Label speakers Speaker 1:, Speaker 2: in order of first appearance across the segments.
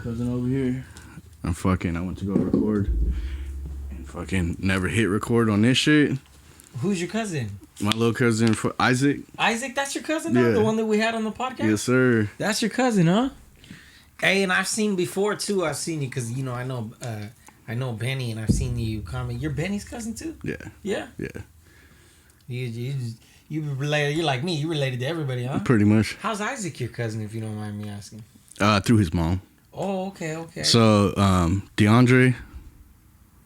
Speaker 1: cousin over here. I went to go record and fucking never hit record on this shit.
Speaker 2: Who's your cousin?
Speaker 1: My little cousin, Isaac.
Speaker 2: Isaac, that's your cousin now?
Speaker 1: Yeah.
Speaker 2: The one that we had on the podcast?
Speaker 1: Yes, sir.
Speaker 2: That's your cousin, huh? Hey, and I've seen before, too. I've seen you because, you know, I know Benny, and I've seen you comment. You're Benny's cousin, too?
Speaker 1: Yeah.
Speaker 2: Yeah?
Speaker 1: Yeah.
Speaker 2: You related, you're like me. You related to everybody, huh?
Speaker 1: Pretty much.
Speaker 2: How's Isaac your cousin, if you don't mind me asking?
Speaker 1: Through his mom.
Speaker 2: Oh, okay.
Speaker 1: So, DeAndre,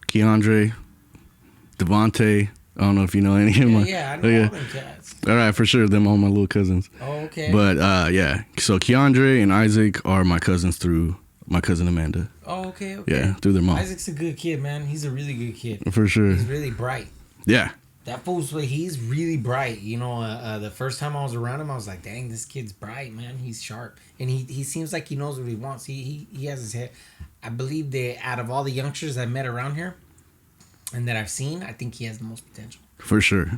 Speaker 1: Keandre, Devontae. I don't know if you know any of them.
Speaker 2: Yeah, I know all them cats.
Speaker 1: All right, for sure. Them all my little cousins.
Speaker 2: Oh, okay.
Speaker 1: But, yeah. So, Keandre and Isaac are my cousins through my cousin Amanda.
Speaker 2: Oh, okay.
Speaker 1: Yeah, through their mom.
Speaker 2: Isaac's a good kid, man. He's a really good kid.
Speaker 1: For sure.
Speaker 2: He's really bright.
Speaker 1: Yeah.
Speaker 2: That fool's he's really bright. You know, the first time I was around him, I was like, dang, this kid's bright, man. He's sharp. And he seems like he knows what he wants. He has his head. I believe that out of all the youngsters I met around here and that I've seen, I think he has the most potential.
Speaker 1: For sure.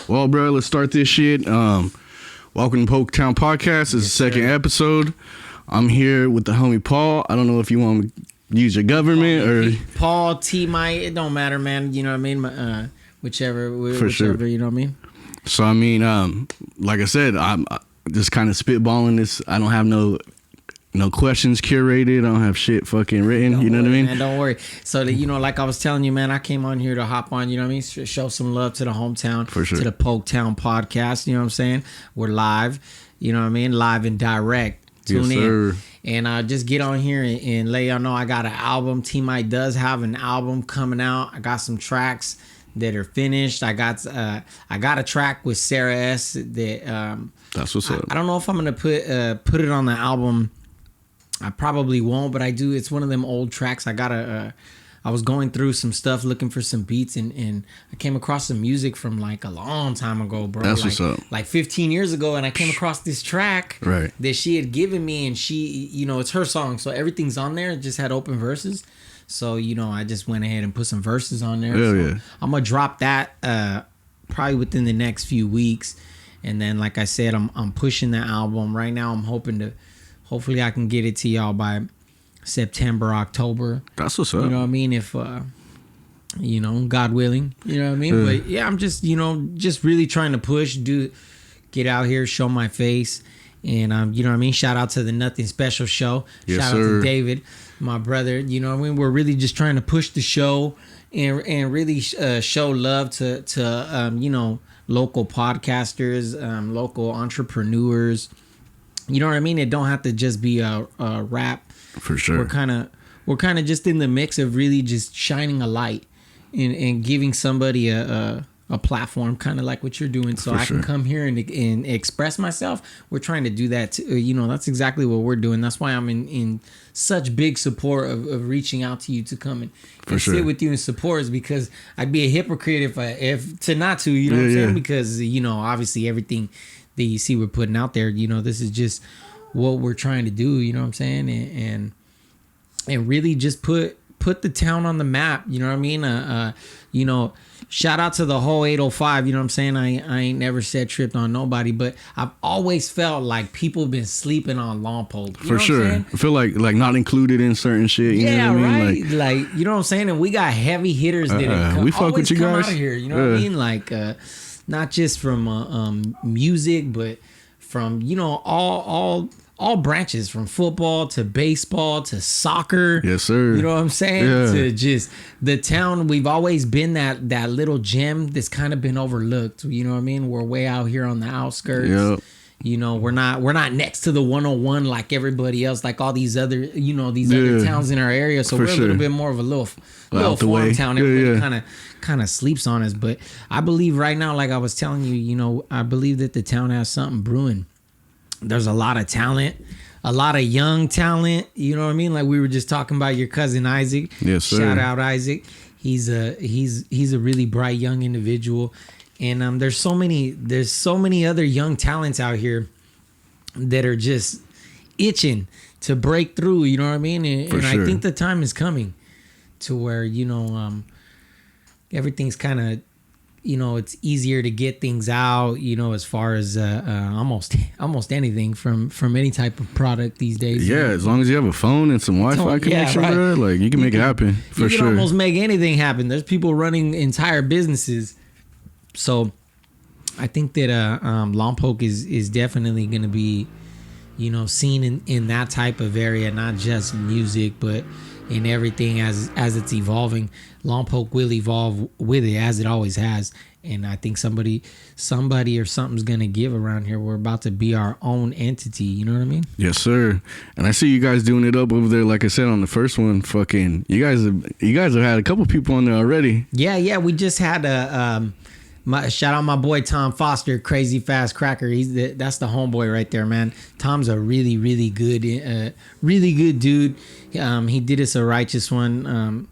Speaker 1: Well, bro, let's start this shit. Welcome to Poctown Podcast. This is the second episode. I'm here with the homie Paul. I don't know if you want to use your government or
Speaker 2: Paul, Tmite. It don't matter, man. You know what I mean? Whichever,
Speaker 1: sure.
Speaker 2: You know what I mean?
Speaker 1: So, I mean, like I said, I'm just kind of spitballing this. I don't have no questions curated. I don't have shit fucking written. You know what I mean?
Speaker 2: Man, don't worry. So, you know, like I was telling you, man, I came on here to hop on, you know what I mean? Show some love to the hometown.
Speaker 1: For sure.
Speaker 2: To the Poctown podcast. You know what I'm saying? We're live. You know what I mean? Live and direct. Tune
Speaker 1: yes, sir.
Speaker 2: In. And just get on here and let y'all know I got an album. Tmite does have an album coming out. I got some tracks that are finished. I got a track with Sarah S. That
Speaker 1: that's what's up.
Speaker 2: I don't know if I'm gonna put it on the album. I probably won't, but I do. It's one of them old tracks. I was going through some stuff looking for some beats and I came across some music from like a long time ago, bro.
Speaker 1: That's what's up.
Speaker 2: Like 15 years ago, and I came across this track that she had given me, and she, you know, it's her song, so everything's on there. It just had open verses. So, you know, I just went ahead and put some verses on there.
Speaker 1: Hell yeah.
Speaker 2: I'm gonna drop that probably within the next few weeks. And then, like I said, I'm pushing the album. Right now I'm hopefully I can get it to y'all by September, October.
Speaker 1: That's what's up.
Speaker 2: You know what I mean? If you know, God willing, you know what I mean? But yeah, I'm just, you know, just really trying to push, get out here, show my face. And you know what I mean? Shout out to the Nothing Special show.
Speaker 1: Yes,
Speaker 2: Shout out to David, my brother. You know what I mean? We're really just trying to push the show and really show love to you know, local podcasters, local entrepreneurs. You know what I mean? It don't have to just be a rap.
Speaker 1: For sure.
Speaker 2: We're kind of just in the mix of really just shining a light and giving somebody a platform, kind of like what you're doing, so I can come here and express myself. We're trying to do that too. You know, that's exactly what we're doing. That's why I'm in such big support of reaching out to you to come and sit with you and support, is because I'd be a hypocrite if to not to, you know what I'm saying? Because, you know, obviously everything that you see we're putting out there, you know, this is just what we're trying to do, you know what I'm saying? And really just put the town on the map, you know what I mean? You know, shout out to the whole 805, you know what I'm saying? I ain't never said tripped on nobody, but I've always felt like people have been sleeping on Lompoc.
Speaker 1: For sure. I feel like not included in certain shit. You know what I mean?
Speaker 2: Like, you know what I'm saying? And we got heavy hitters that
Speaker 1: we fuck with you guys
Speaker 2: out of here, you know what I mean? Like, not just from music, but from, you know, all branches, from football to baseball to soccer.
Speaker 1: Yes, sir.
Speaker 2: You know what I'm saying?
Speaker 1: Yeah.
Speaker 2: To just the town. We've always been that little gem that's kind of been overlooked. You know what I mean? We're way out here on the outskirts.
Speaker 1: Yep.
Speaker 2: You know, we're not next to the 101 like everybody else, like all these other, you know, these other towns in our area. So we're a little bit more of a little farm town. Everybody kind of sleeps on us. But I believe right now, like I was telling you, you know, I believe that the town has something brewing. There's a lot of talent, a lot of young talent. You know what I mean? Like we were just talking about your cousin Isaac.
Speaker 1: Yes, sir.
Speaker 2: Shout out Isaac. He's a really bright young individual. And there's so many other young talents out here that are just itching to break through, you know what I mean? And I think the time is coming to where, you know, everything's kind of it's easier to get things out, as far as almost anything from any type of product these days.
Speaker 1: Yeah, as long as you have a phone and some Wi-Fi connection,
Speaker 2: right.
Speaker 1: bro, like you can make it happen for sure.
Speaker 2: You can almost make anything happen. There's people running entire businesses. So I think that Lompoc is definitely going to be, seen in that type of area, not just music, but in everything as it's evolving. Lompoc will evolve with it, as it always has. And I think somebody or something's going to give around here. We're about to be our own entity. You know what I mean?
Speaker 1: Yes, sir. And I see you guys doing it up over there. Like I said on the first one, fucking, you guys have had a couple people on there already.
Speaker 2: Yeah. We just had shout out my boy Tom Foster, Crazy Fast Cracker. That's the homeboy right there, man. Tom's a really, really good dude. He did us a righteous one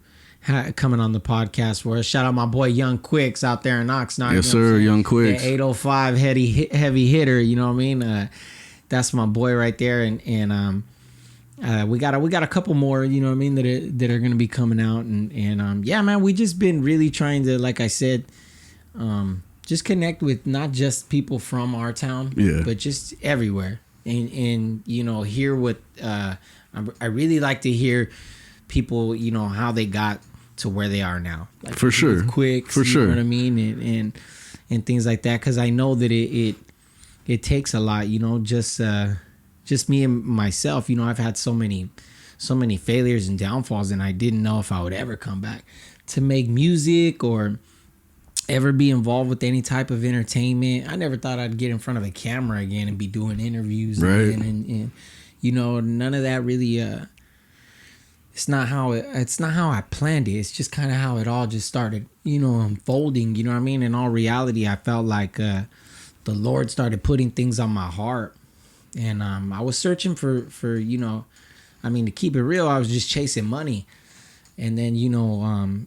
Speaker 2: coming on the podcast for us. Shout out my boy Young Quicks out there in Oxnard.
Speaker 1: Yes, sir, Young Quicks.
Speaker 2: The 805 heavy hitter. You know what I mean? That's my boy right there, and we got a couple more. You know what I mean? That are gonna be coming out, and yeah, man. We just been really trying to, like I said. Just connect with not just people from our town, but just everywhere, and hear what I really like to hear people, how they got to where they are now, like
Speaker 1: for sure,
Speaker 2: quick,
Speaker 1: for sure.
Speaker 2: You know what I mean, and things like that, because I know that it takes a lot, just me and myself. I've had so many failures and downfalls, and I didn't know if I would ever come back to make music or ever be involved with any type of entertainment. I never thought I'd get in front of a camera again and be doing interviews again, and none of that really. It's not how I planned it. It's just kind of how it all just started, unfolding. You know what I mean? In all reality, I felt like the Lord started putting things on my heart, and I was searching for to keep it real, I was just chasing money, and then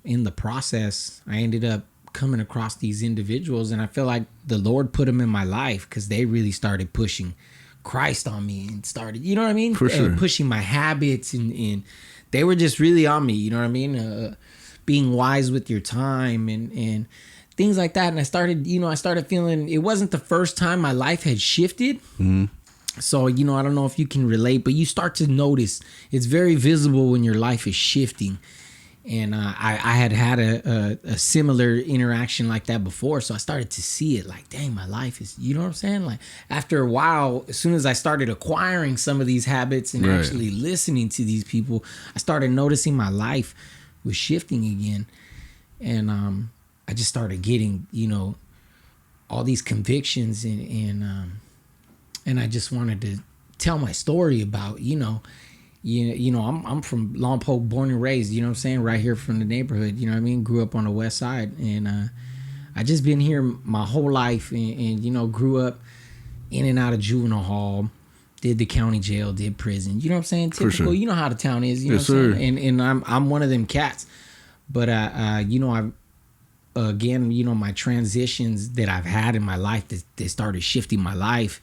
Speaker 2: in the process, I ended up coming across these individuals, and I feel like the Lord put them in my life because they really started pushing Christ on me and started, you know what I mean?
Speaker 1: For sure.
Speaker 2: Pushing my habits, and they were just really on me, you know what I mean? Being wise with your time and things like that. And I started feeling, it wasn't the first time my life had shifted. Mm-hmm. So, I don't know if you can relate, but you start to notice it's very visible when your life is shifting. And I had a similar interaction like that before. So I started to see it like, dang, my life is, you know what I'm saying? Like after a while, as soon as I started acquiring some of these habits and actually listening to these people, I started noticing my life was shifting again. And I just started getting, all these convictions and I just wanted to tell my story about, I'm from Lompoc, born and raised, you know what I'm saying? Right here from the neighborhood, you know what I mean? Grew up on the west side, and I just been here my whole life, and grew up in and out of juvenile hall, did the county jail, did prison, you know what I'm saying? Typical, sure. You know how the town is, you know what I'm saying? And I'm one of them cats. But I've again, my transitions that I've had in my life that started shifting my life,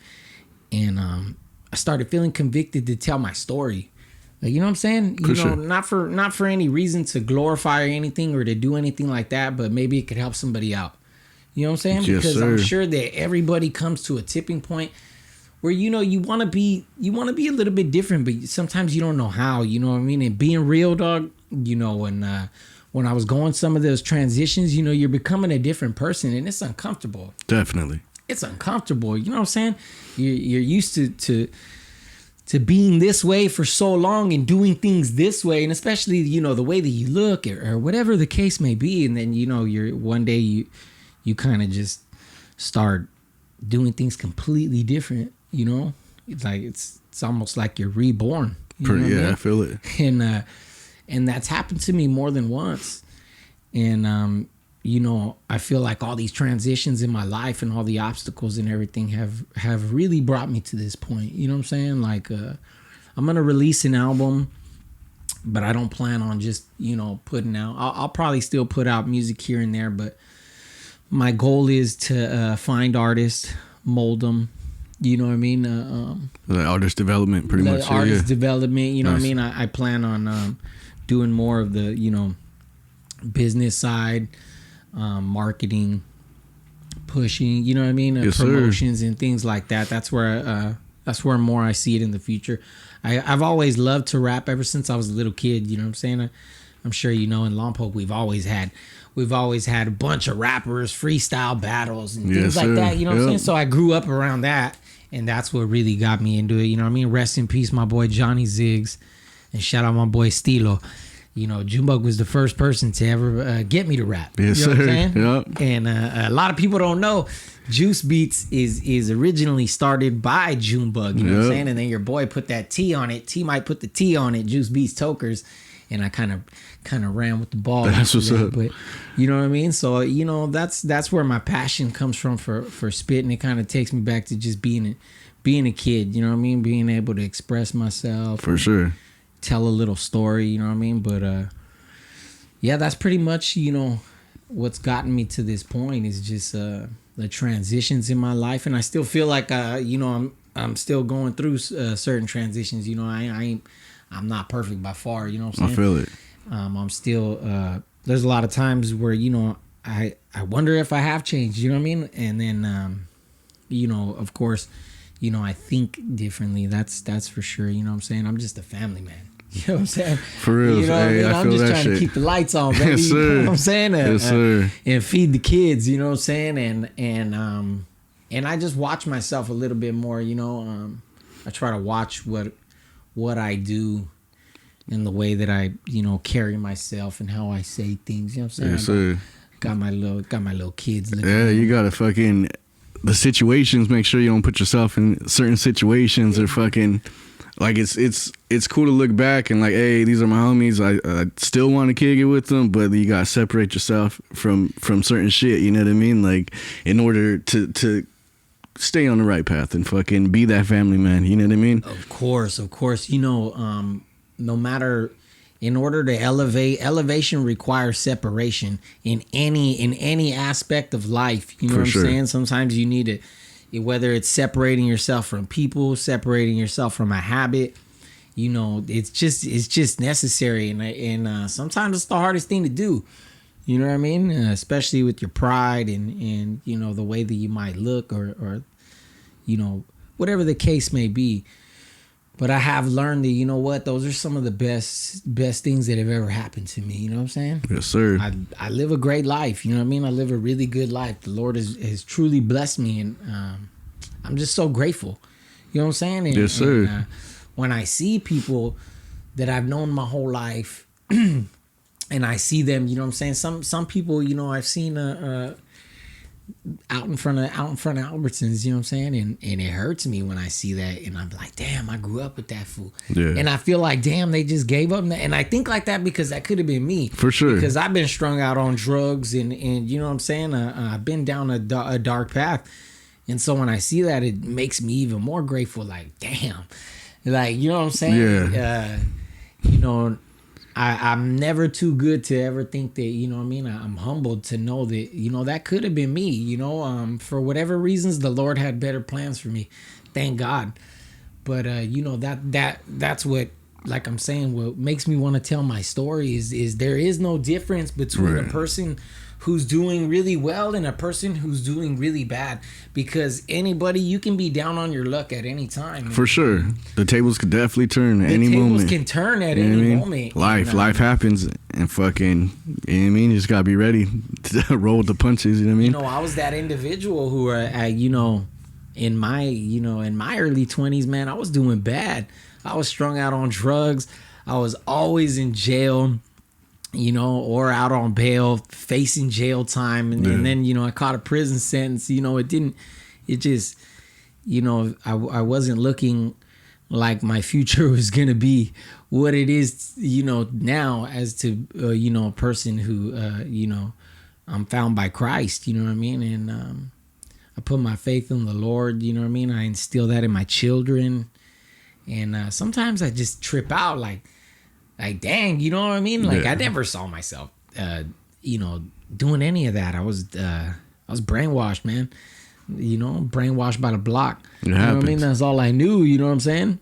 Speaker 2: and I started feeling convicted to tell my story. Like, you know what I'm saying? Not for any reason to glorify or anything or to do anything like that, but maybe it could help somebody out. You know what I'm saying?
Speaker 1: Yes,
Speaker 2: because
Speaker 1: sir.
Speaker 2: I'm sure that everybody comes to a tipping point where you want to be a little bit different, but sometimes you don't know how. You know what I mean? And being real, dog. When I was going some of those transitions, you're becoming a different person, and it's uncomfortable.
Speaker 1: Definitely,
Speaker 2: it's uncomfortable. You know what I'm saying? You're used to being this way for so long and doing things this way, and especially the way that you look or whatever the case may be, and then you're one day you kind of just start doing things completely different. It's like it's almost like you're reborn.
Speaker 1: I feel it.
Speaker 2: And that's happened to me more than once, and I feel like all these transitions in my life and all the obstacles and everything have really brought me to this point. You know what I'm saying? Like, I'm going to release an album, but I don't plan on just, putting out. I'll probably still put out music here and there, but my goal is to find artists, mold them. You know what I mean?
Speaker 1: Like artist development, pretty much.
Speaker 2: Artist development, you know what I mean? I plan on doing more of the, business side, marketing, pushing, you know what I mean,
Speaker 1: yes,
Speaker 2: promotions
Speaker 1: sir.
Speaker 2: and things like that. That's where more I see it in the future. I've always loved to rap ever since I was a little kid. You know what I'm saying? I'm sure you know in Lompoc we've always had a bunch of rappers, freestyle battles and things like that. You know what I'm saying? So I grew up around that, and that's what really got me into it. You know what I mean? Rest in peace, my boy Johnny Ziggs, and shout out my boy Stilo. You know, Junebug was the first person to ever get me to rap.
Speaker 1: Yes,
Speaker 2: you know
Speaker 1: sir.
Speaker 2: What I'm saying?
Speaker 1: Yep.
Speaker 2: And a lot of people don't know Juice Beats is originally started by Junebug. You know what I'm saying? And then your boy put that T on it. Tmite put the T on it. Juice Beats Tokers. And I kind of ran with the ball.
Speaker 1: That's what's up.
Speaker 2: But you know what I mean? So, you know, that's where my passion comes from for spitting. It kind of takes me back to just being a kid. You know what I mean? Being able to express myself.
Speaker 1: For sure.
Speaker 2: Tell a little story, you know what I mean? But yeah, that's pretty much, you know, what's gotten me to this point is just the transitions in my life. And I still feel like you know, I'm still going through certain transitions. You know, I'm not perfect by far, you know what I'm saying?
Speaker 1: I feel it.
Speaker 2: I'm still there's a lot of times where, you know, I wonder if I have changed, you know what I mean? And then you know, of course, you know, I think differently. That's for sure, you know what I'm saying? I'm just a family man. You know what I'm saying?
Speaker 1: For real.
Speaker 2: You know what I mean? I'm just trying
Speaker 1: shit.
Speaker 2: to keep the lights on, baby.
Speaker 1: Yes, sir.
Speaker 2: You know what I'm saying?
Speaker 1: Yes, sir.
Speaker 2: And feed the kids, you know what I'm saying? And I just watch myself a little bit more, you know. I try to watch what I do and the way that I, you know, carry myself and how I say things, you know what I'm saying?
Speaker 1: Yes, sir.
Speaker 2: Got my little kids looking
Speaker 1: Yeah, you gotta fucking the situations. Make sure you don't put yourself in certain situations or fucking like it's cool to look back and like, hey, these are my homies. I still want to kick it with them, but you gotta separate yourself from certain shit. You know what I mean? Like in order to stay on the right path and fucking be that family man. You know what I mean?
Speaker 2: Of course. You know, no matter. In order to elevation requires separation in any aspect of life. You know what I'm saying? Sometimes you need to, whether it's separating yourself from people, separating yourself from a habit, you know, it's just necessary. And sometimes it's the hardest thing to do. You know what I mean? Especially with your pride and you know, the way that you might look or you know, whatever the case may be. But I have learned that, you know what, those are some of the best things that have ever happened to me. You know what I'm saying?
Speaker 1: Yes, sir.
Speaker 2: I live a great life. You know what I mean? I live a really good life. The Lord has truly blessed me. And I'm just so grateful. You know what I'm saying? And,
Speaker 1: yes, sir.
Speaker 2: And, when I see people that I've known my whole life and I see them, you know what I'm saying? Some people, you know, I've seen out in front of Albertsons, you know what I'm saying? And it hurts me when I see that, and I'm like, damn, I grew up with that fool.
Speaker 1: Yeah.
Speaker 2: And I feel like, damn, they just gave up. And I think like that because that could have been me.
Speaker 1: For sure.
Speaker 2: Because I've been strung out on drugs and you know what I'm saying? I've been down a dark path. And so when I see that, it makes me even more grateful. Like, damn. Like, you know what I'm saying?
Speaker 1: Yeah.
Speaker 2: You know, I'm never too good to ever think that, you know what I mean? I'm humbled to know that, you know, that could have been me, you know, for whatever reasons, the Lord had better plans for me. Thank God. But, you know, that's what, like I'm saying, what makes me want to tell my story is there is no difference between a person who's doing really well and a person who's doing really bad, because anybody, you can be down on your luck at any time.
Speaker 1: For sure. The tables could definitely turn at any moment.
Speaker 2: The tables can turn at any moment.
Speaker 1: Life happens and fucking, you know what I mean? You just gotta be ready to roll with the punches, you know what I mean?
Speaker 2: You know, I was that individual who you know, in my early 20s, man, I was doing bad. I was strung out on drugs. I was always in jail, you know, or out on bail, facing jail time. And then, you know, I caught a prison sentence. You know, it just, you know, I wasn't looking like my future was going to be what it is, you know, now as to, you know, a person who, you know, I'm found by Christ, you know what I mean? And I put my faith in the Lord, you know what I mean? I instill that in my children. And sometimes I just trip out like, dang, you know what I mean? Like, I never saw myself, you know, doing any of that. I was brainwashed, man. You know, brainwashed by the block. You know what I mean? That's all I knew. You know what I'm saying?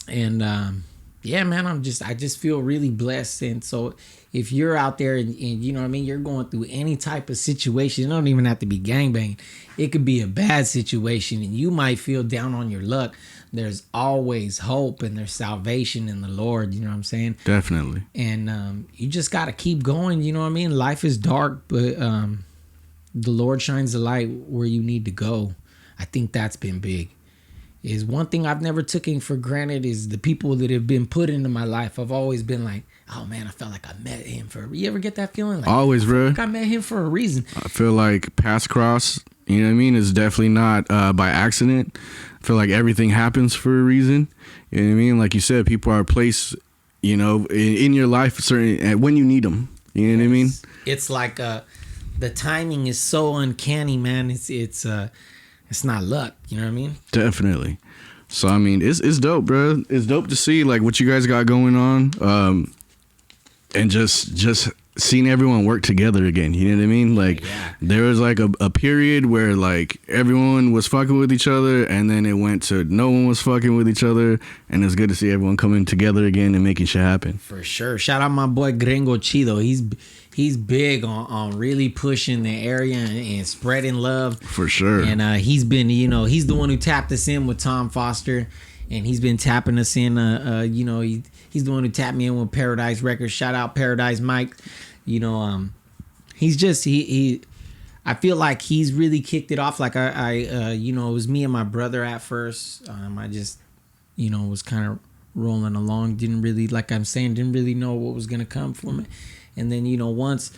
Speaker 2: And yeah, man, I just feel really blessed. And so if you're out there and you know what I mean, you're going through any type of situation, it don't even have to be gangbang. It could be a bad situation and you might feel down on your luck. There's always hope and there's salvation in the Lord. You know what I'm saying?
Speaker 1: Definitely.
Speaker 2: And you just got to keep going. You know what I mean? Life is dark, but the Lord shines the light where you need to go. I think that's been big. Is one thing I've never taken for granted is the people that have been put into my life. I've always been like, oh man, I felt like I met him you ever get that feeling? Like,
Speaker 1: always, bro.
Speaker 2: Like I met him for a reason.
Speaker 1: I feel like paths cross, you know what I mean? It's definitely not by accident. I feel like everything happens for a reason. You know what I mean? Like you said, people are placed, you know, in your life certain when you need them. You know what I mean?
Speaker 2: It's like the timing is so uncanny, man. It's not luck, you know what I mean?
Speaker 1: Definitely. So I mean, it's dope, bro. It's dope to see like what you guys got going on, and just seeing everyone work together again. You know what I mean? Like there was like a period where like everyone was fucking with each other, and then it went to no one was fucking with each other, and it's good to see everyone coming together again and making shit happen.
Speaker 2: For sure. Shout out my boy Gringo Chido. He's big on really pushing the area and spreading love. For sure. And he's been, you know, he's the one who tapped us in with Tom Foster, and he's been tapping us in. You know, he's the one who tapped me in with Paradise Records. Shout out Paradise Mike. You know, he's just he. I feel like he's really kicked it off. Like I you know, it was me and my brother at first. I just, you know, was kind of rolling along. Didn't really, like I'm saying, didn't really know what was gonna come from it. And then, you know, once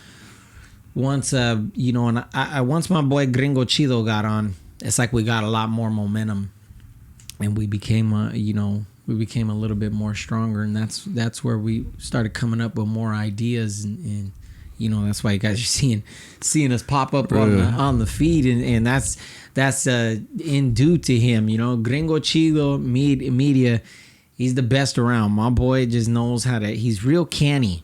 Speaker 2: you know, and once my boy Gringo Chido got on, it's like we got a lot more momentum, and we became you know, we became a little bit more stronger, and that's where we started coming up with more ideas, and you know, that's why you guys are seeing us pop up on the feed, and that's in due to him, you know. Gringo Chido Media, he's the best around. My boy just knows how to. He's real canny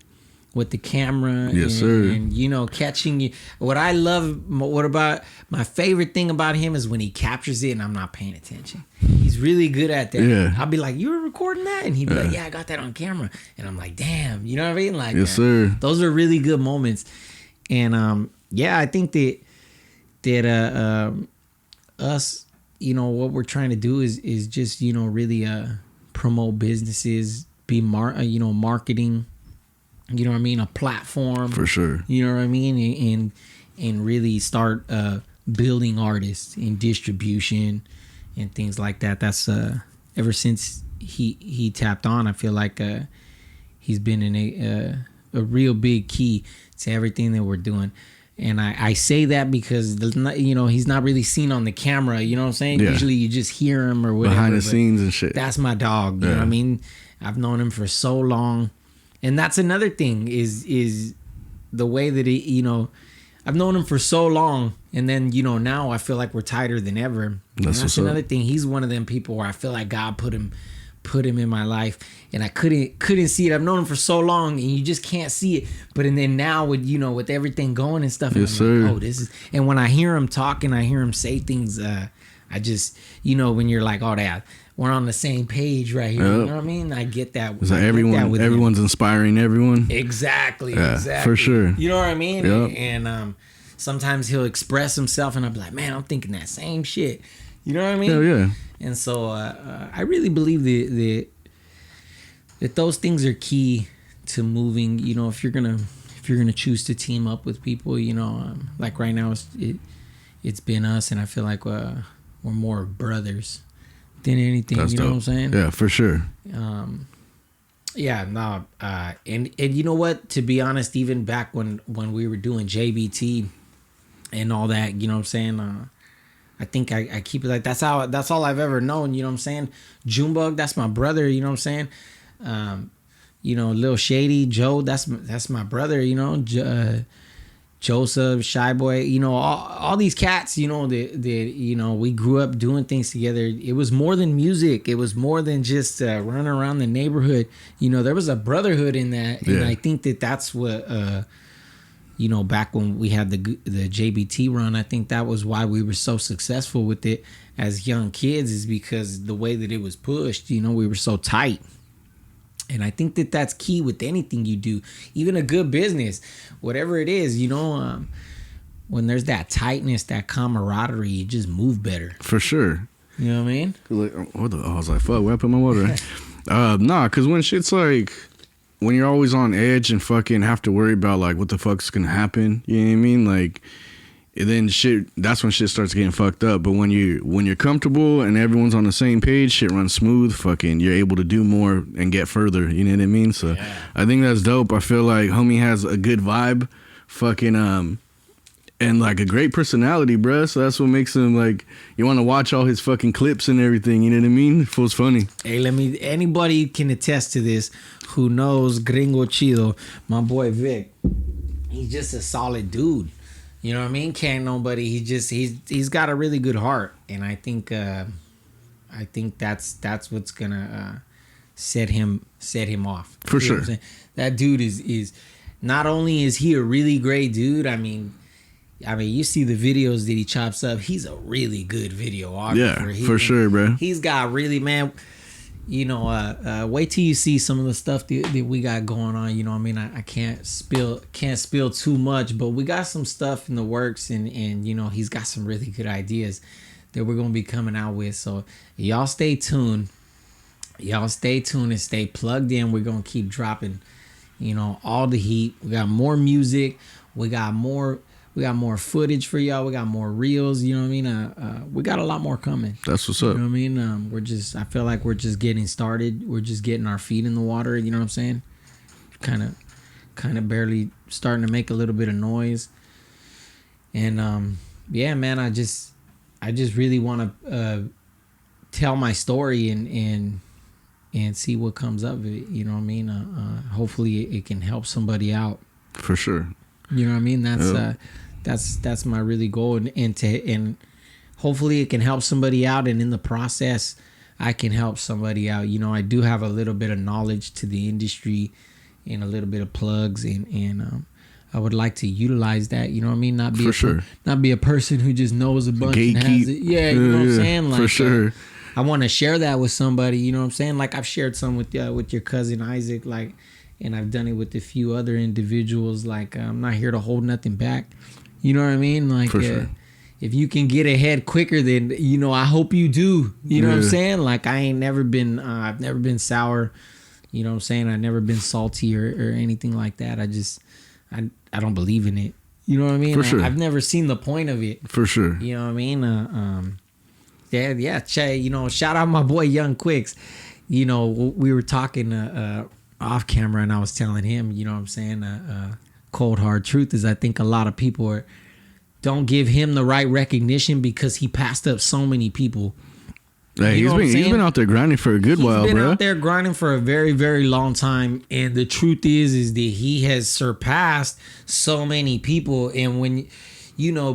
Speaker 2: with the camera.
Speaker 1: Yes, sir.
Speaker 2: And you know, catching you. What I love, my favorite thing about him is when he captures it and I'm not paying attention. He's really good at that. Yeah. I'll be like, you were recording that? And he'd be like, yeah, I got that on camera. And I'm like, damn, you know what I mean? Like,
Speaker 1: yes, sir.
Speaker 2: Those are really good moments. And yeah, I think that us, you know, what we're trying to do is just, you know, really promote businesses, be marketing. You know what I mean? A platform.
Speaker 1: For sure.
Speaker 2: You know what I mean? And really start building artists in distribution and things like that. That's ever since he tapped on, I feel like he's been in a real big key to everything that we're doing. And I say that because, you know, he's not really seen on the camera. You know what I'm saying? Yeah. Usually you just hear him or whatever.
Speaker 1: Behind the scenes and shit.
Speaker 2: That's my dog. You know what I mean? I've known him for so long. And that's another thing is the way that he, you know, I've known him for so long, and then, you know, now I feel like we're tighter than ever. That's another thing. He's one of them people where I feel like God put him in my life, and I couldn't see it. I've known him for so long, and you just can't see it. But and then now with, you know, with everything going and stuff,
Speaker 1: yes, sir.
Speaker 2: Like, oh, this is. And when I hear him talk and I hear him say things, I just, you know, when you're like, oh, that. We're on the same page right here. Yep. You know what I mean? I get that.
Speaker 1: It's like everyone's inspiring everyone.
Speaker 2: Exactly.
Speaker 1: Yeah,
Speaker 2: exactly.
Speaker 1: For sure.
Speaker 2: You know what I mean?
Speaker 1: Yep.
Speaker 2: And sometimes he'll express himself, and I'll be like, man, I'm thinking that same shit. You know what I mean?
Speaker 1: Hell yeah.
Speaker 2: And so I really believe that those things are key to moving. You know, if you're gonna choose to team up with people, you know, like right now it's been us, and I feel like we're more brothers than anything. That's dope. Know what I'm saying?
Speaker 1: Yeah, for sure.
Speaker 2: Yeah, no, and you know what? To be honest, even back when we were doing JBT and all that, you know what I'm saying? I think I keep it like that's all I've ever known. You know what I'm saying? Junebug, that's my brother. You know what I'm saying? You know, Lil Shady, Joe, that's my brother. You know, Joseph, Shy Boy, you know, all these cats, you know, that you know, we grew up doing things together. It was more than music. It was more than just running around the neighborhood. You know, there was a brotherhood in that, and I think that's what, you know, back when we had the JBT run, I think that was why we were so successful with it as young kids, is because the way that it was pushed. You know, we were so tight, And I think that that's key with anything you do, even a good business, whatever it is, when there's that tightness, that camaraderie, you just move better.
Speaker 1: For sure.
Speaker 2: You know what I mean?
Speaker 1: Like, I was like, fuck, where I put my water at? Nah, because when shit's like, when you're always on edge and fucking have to worry about like what the fuck's gonna happen, you know what I mean? Like, and then shit, that's when shit starts getting fucked up. But when you're comfortable and everyone's on the same page, shit runs smooth. Fucking, you're able to do more and get further. You know what I mean? So yeah. I think that's dope. I feel like homie has a good vibe, fucking and like a great personality, bruh. So that's what makes him like, you want to watch all his fucking clips and everything. You know what I mean? It feels funny.
Speaker 2: Hey, anybody can attest to this who knows Gringo Chido, my boy Vic. He's just a solid dude. You know what I mean? Can't nobody. He's got a really good heart, and I think that's what's gonna set him off.
Speaker 1: For sure.
Speaker 2: That dude is not only is he a really great dude. I mean, you see the videos that he chops up. He's a really good videographer.
Speaker 1: Yeah, for sure, bro.
Speaker 2: He's got really, man. Wait till you see some of the stuff that we got going on. You know what I mean? I can't spill too much, but we got some stuff in the works, and he's got some really good ideas that we're gonna be coming out with. So y'all stay tuned. And stay plugged in. We're gonna keep dropping, all the heat. We got more music. We got more footage for y'all. We got more reels. You know what I mean? We got a lot more coming.
Speaker 1: That's what's up.
Speaker 2: You know what I mean? I feel like we're just getting started. We're just getting our feet in the water. You know what I'm saying? Kind of barely starting to make a little bit of noise. And yeah, man, I just really want to tell my story and see what comes of it. You know what I mean? Hopefully it can help somebody out.
Speaker 1: For sure.
Speaker 2: You know what I mean? That's my really goal, and hopefully it can help somebody out, and in the process, I can help somebody out. I do have a little bit of knowledge to the industry, and a little bit of plugs, and I would like to utilize that. You know what I mean? Not be a person who just knows a bunch and has it. Yeah, you know what I'm saying? Like,
Speaker 1: for sure.
Speaker 2: I want to share that with somebody. You know what I'm saying? Like I've shared some with your cousin Isaac, like. And I've done it with a few other individuals. Like, I'm not here to hold nothing back. You know what I mean? Like, sure. If you can get ahead quicker, then, I hope you do. You know what I'm saying? Like, I've never been sour. You know what I'm saying? I've never been salty or anything like that. I don't believe in it. You know what I mean?
Speaker 1: For sure.
Speaker 2: I've never seen the point of it.
Speaker 1: For sure.
Speaker 2: You know what I mean? Yeah. Shout out my boy Young Quicks. We were talking off camera, and I was telling him, you know what I'm saying, cold hard truth is I think a lot of people don't give him the right recognition because he passed up so many people.
Speaker 1: Hey, he's been out there grinding for a good while, bro. He's been out
Speaker 2: there grinding for a very, very long time, and the truth is that he has surpassed so many people, and when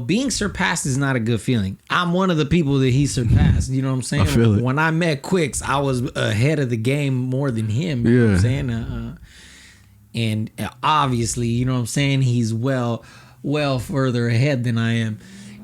Speaker 2: being surpassed is not a good feeling. I'm one of the people that he surpassed. You know what I'm saying?
Speaker 1: I feel it.
Speaker 2: When I met Quicks, I was ahead of the game more than him. You know what I'm saying? And obviously, you know what I'm saying? He's well further ahead than I am.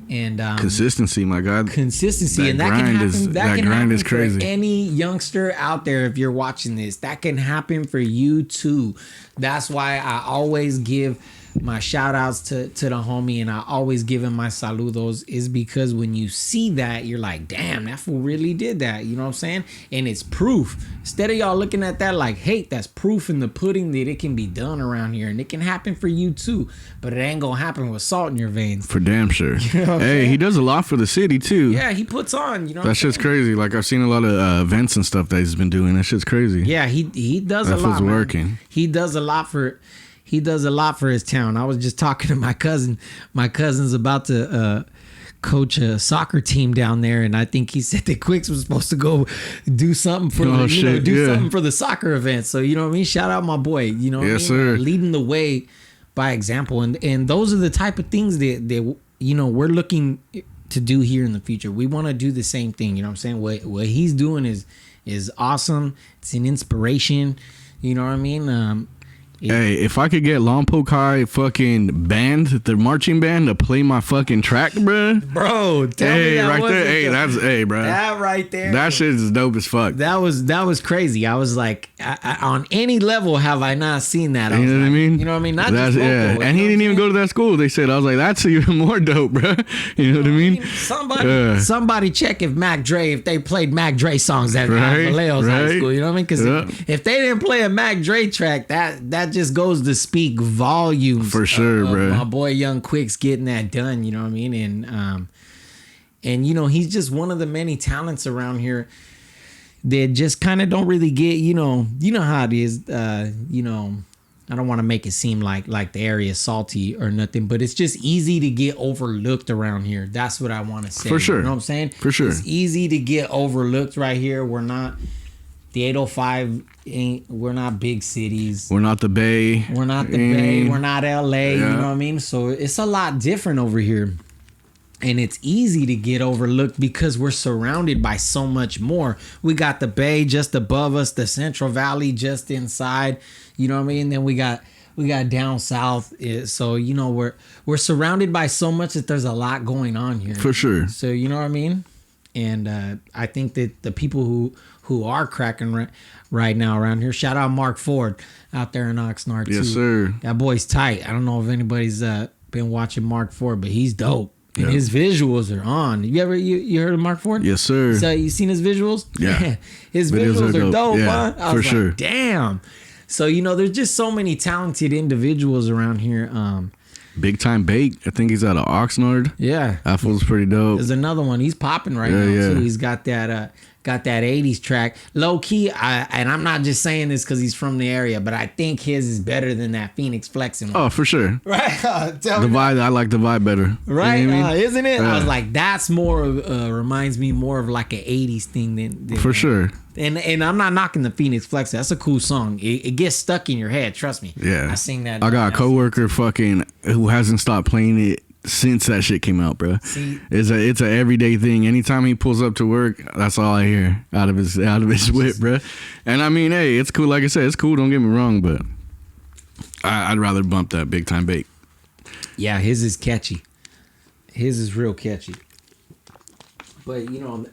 Speaker 2: And
Speaker 1: consistency, my God.
Speaker 2: Consistency. And that can happen. That can happen is crazy. For any youngster out there, if you're watching this, that can happen for you too. That's why I always give my shout outs to the homie, and I always give him my saludos, is because when you see that, you're like, damn, that fool really did that. You know what I'm saying? And it's proof. Instead of y'all looking at that like hate, that's proof in the pudding that it can be done around here, and it can happen for you too. But it ain't gonna happen with salt in your veins.
Speaker 1: For damn sure. You know hey, he does a lot for the city too.
Speaker 2: Yeah, he puts on. You know,
Speaker 1: that shit's crazy. Like I've seen a lot of events and stuff that he's been doing. That shit's crazy.
Speaker 2: Yeah, he does a lot. That's working. He does a lot for. He does a lot for his town. I was just talking to my cousin. My cousin's about to coach a soccer team down there, and I think he said that Quicks was supposed to go do something for something for the soccer event. So you know what I mean? Shout out my boy. You know what I mean?
Speaker 1: Sir.
Speaker 2: Leading the way by example, and those are the type of things that we're looking to do here in the future. We want to do the same thing. You know what I'm saying? What he's doing is awesome. It's an inspiration. You know what I mean?
Speaker 1: Hey, if I could get Lompoc High fucking band, the marching band, to play my fucking track, bro.
Speaker 2: Bro, tell me that
Speaker 1: right there. Hey, that's bro.
Speaker 2: That right there.
Speaker 1: That shit is dope as fuck.
Speaker 2: That was crazy. I was like, on any level have I not seen that?
Speaker 1: You know what I mean?
Speaker 2: You know what I mean? Not just local,
Speaker 1: yeah. And he didn't even go to that school. They said, I was like, that's even more dope, bro. You know what I mean?
Speaker 2: Somebody check if they played Mac Dre songs at Vallejo's high school. You know what I mean? Because if they didn't play a Mac Dre track, that just goes to speak volumes.
Speaker 1: For sure, bro.
Speaker 2: My boy Young Quick's getting that done. You know what I mean? And you know, he's just one of the many talents around here that just kind of don't really get, you know how it is. You know, I don't want to make it seem like the area is salty or nothing, but it's just easy to get overlooked around here. That's what I want to say.
Speaker 1: For sure.
Speaker 2: You know what I'm saying?
Speaker 1: For sure.
Speaker 2: It's easy to get overlooked right here. We're not, the 805 we're not big cities.
Speaker 1: We're not the Bay.
Speaker 2: We're not the Bay. We're not LA. You know what I mean? So it's a lot different over here. And it's easy to get overlooked because we're surrounded by so much more. We got the Bay just above us, the Central Valley just inside. You know what I mean? Then we got down south. So, you know, we're surrounded by so much that there's a lot going on here.
Speaker 1: For sure.
Speaker 2: So, you know what I mean? And I think that the people who are cracking right now around here, shout out Mark Ford out there in Oxnard too.
Speaker 1: Yes, sir.
Speaker 2: That boy's tight. I don't know if anybody's been watching Mark Ford, but he's dope. And his visuals are on. You heard of Mark Ford?
Speaker 1: Yes, sir.
Speaker 2: So you seen his visuals?
Speaker 1: Yeah.
Speaker 2: His visuals are dope,
Speaker 1: yeah,
Speaker 2: huh? I was like, damn. So, you know, there's just so many talented individuals around here.
Speaker 1: Big Time Bake. I think he's out of Oxnard.
Speaker 2: Yeah.
Speaker 1: That fool's pretty dope.
Speaker 2: There's another one. He's popping right now, too. He's got that 80s track. Low key, and I'm not just saying this because he's from the area, but I think his is better than that Phoenix Flexing one.
Speaker 1: Oh, for sure.
Speaker 2: Right?
Speaker 1: The vibe, I like the vibe better.
Speaker 2: Right?
Speaker 1: You know what I mean?
Speaker 2: Isn't it? I was like, that's more reminds me more of like an 80s thing than
Speaker 1: for sure.
Speaker 2: And I'm not knocking the Phoenix Flex. That's a cool song. It gets stuck in your head. Trust me.
Speaker 1: Yeah.
Speaker 2: I sing that.
Speaker 1: I got a coworker fucking who hasn't stopped playing it since that shit came out, bro.
Speaker 2: See,
Speaker 1: it's a everyday thing. Anytime he pulls up to work, that's all I hear out of his whip, bro. And I mean, hey, it's cool. Like I said, it's cool. Don't get me wrong, but I'd rather bump that Big Time Bake.
Speaker 2: Yeah, his is catchy. His is real catchy. But you know,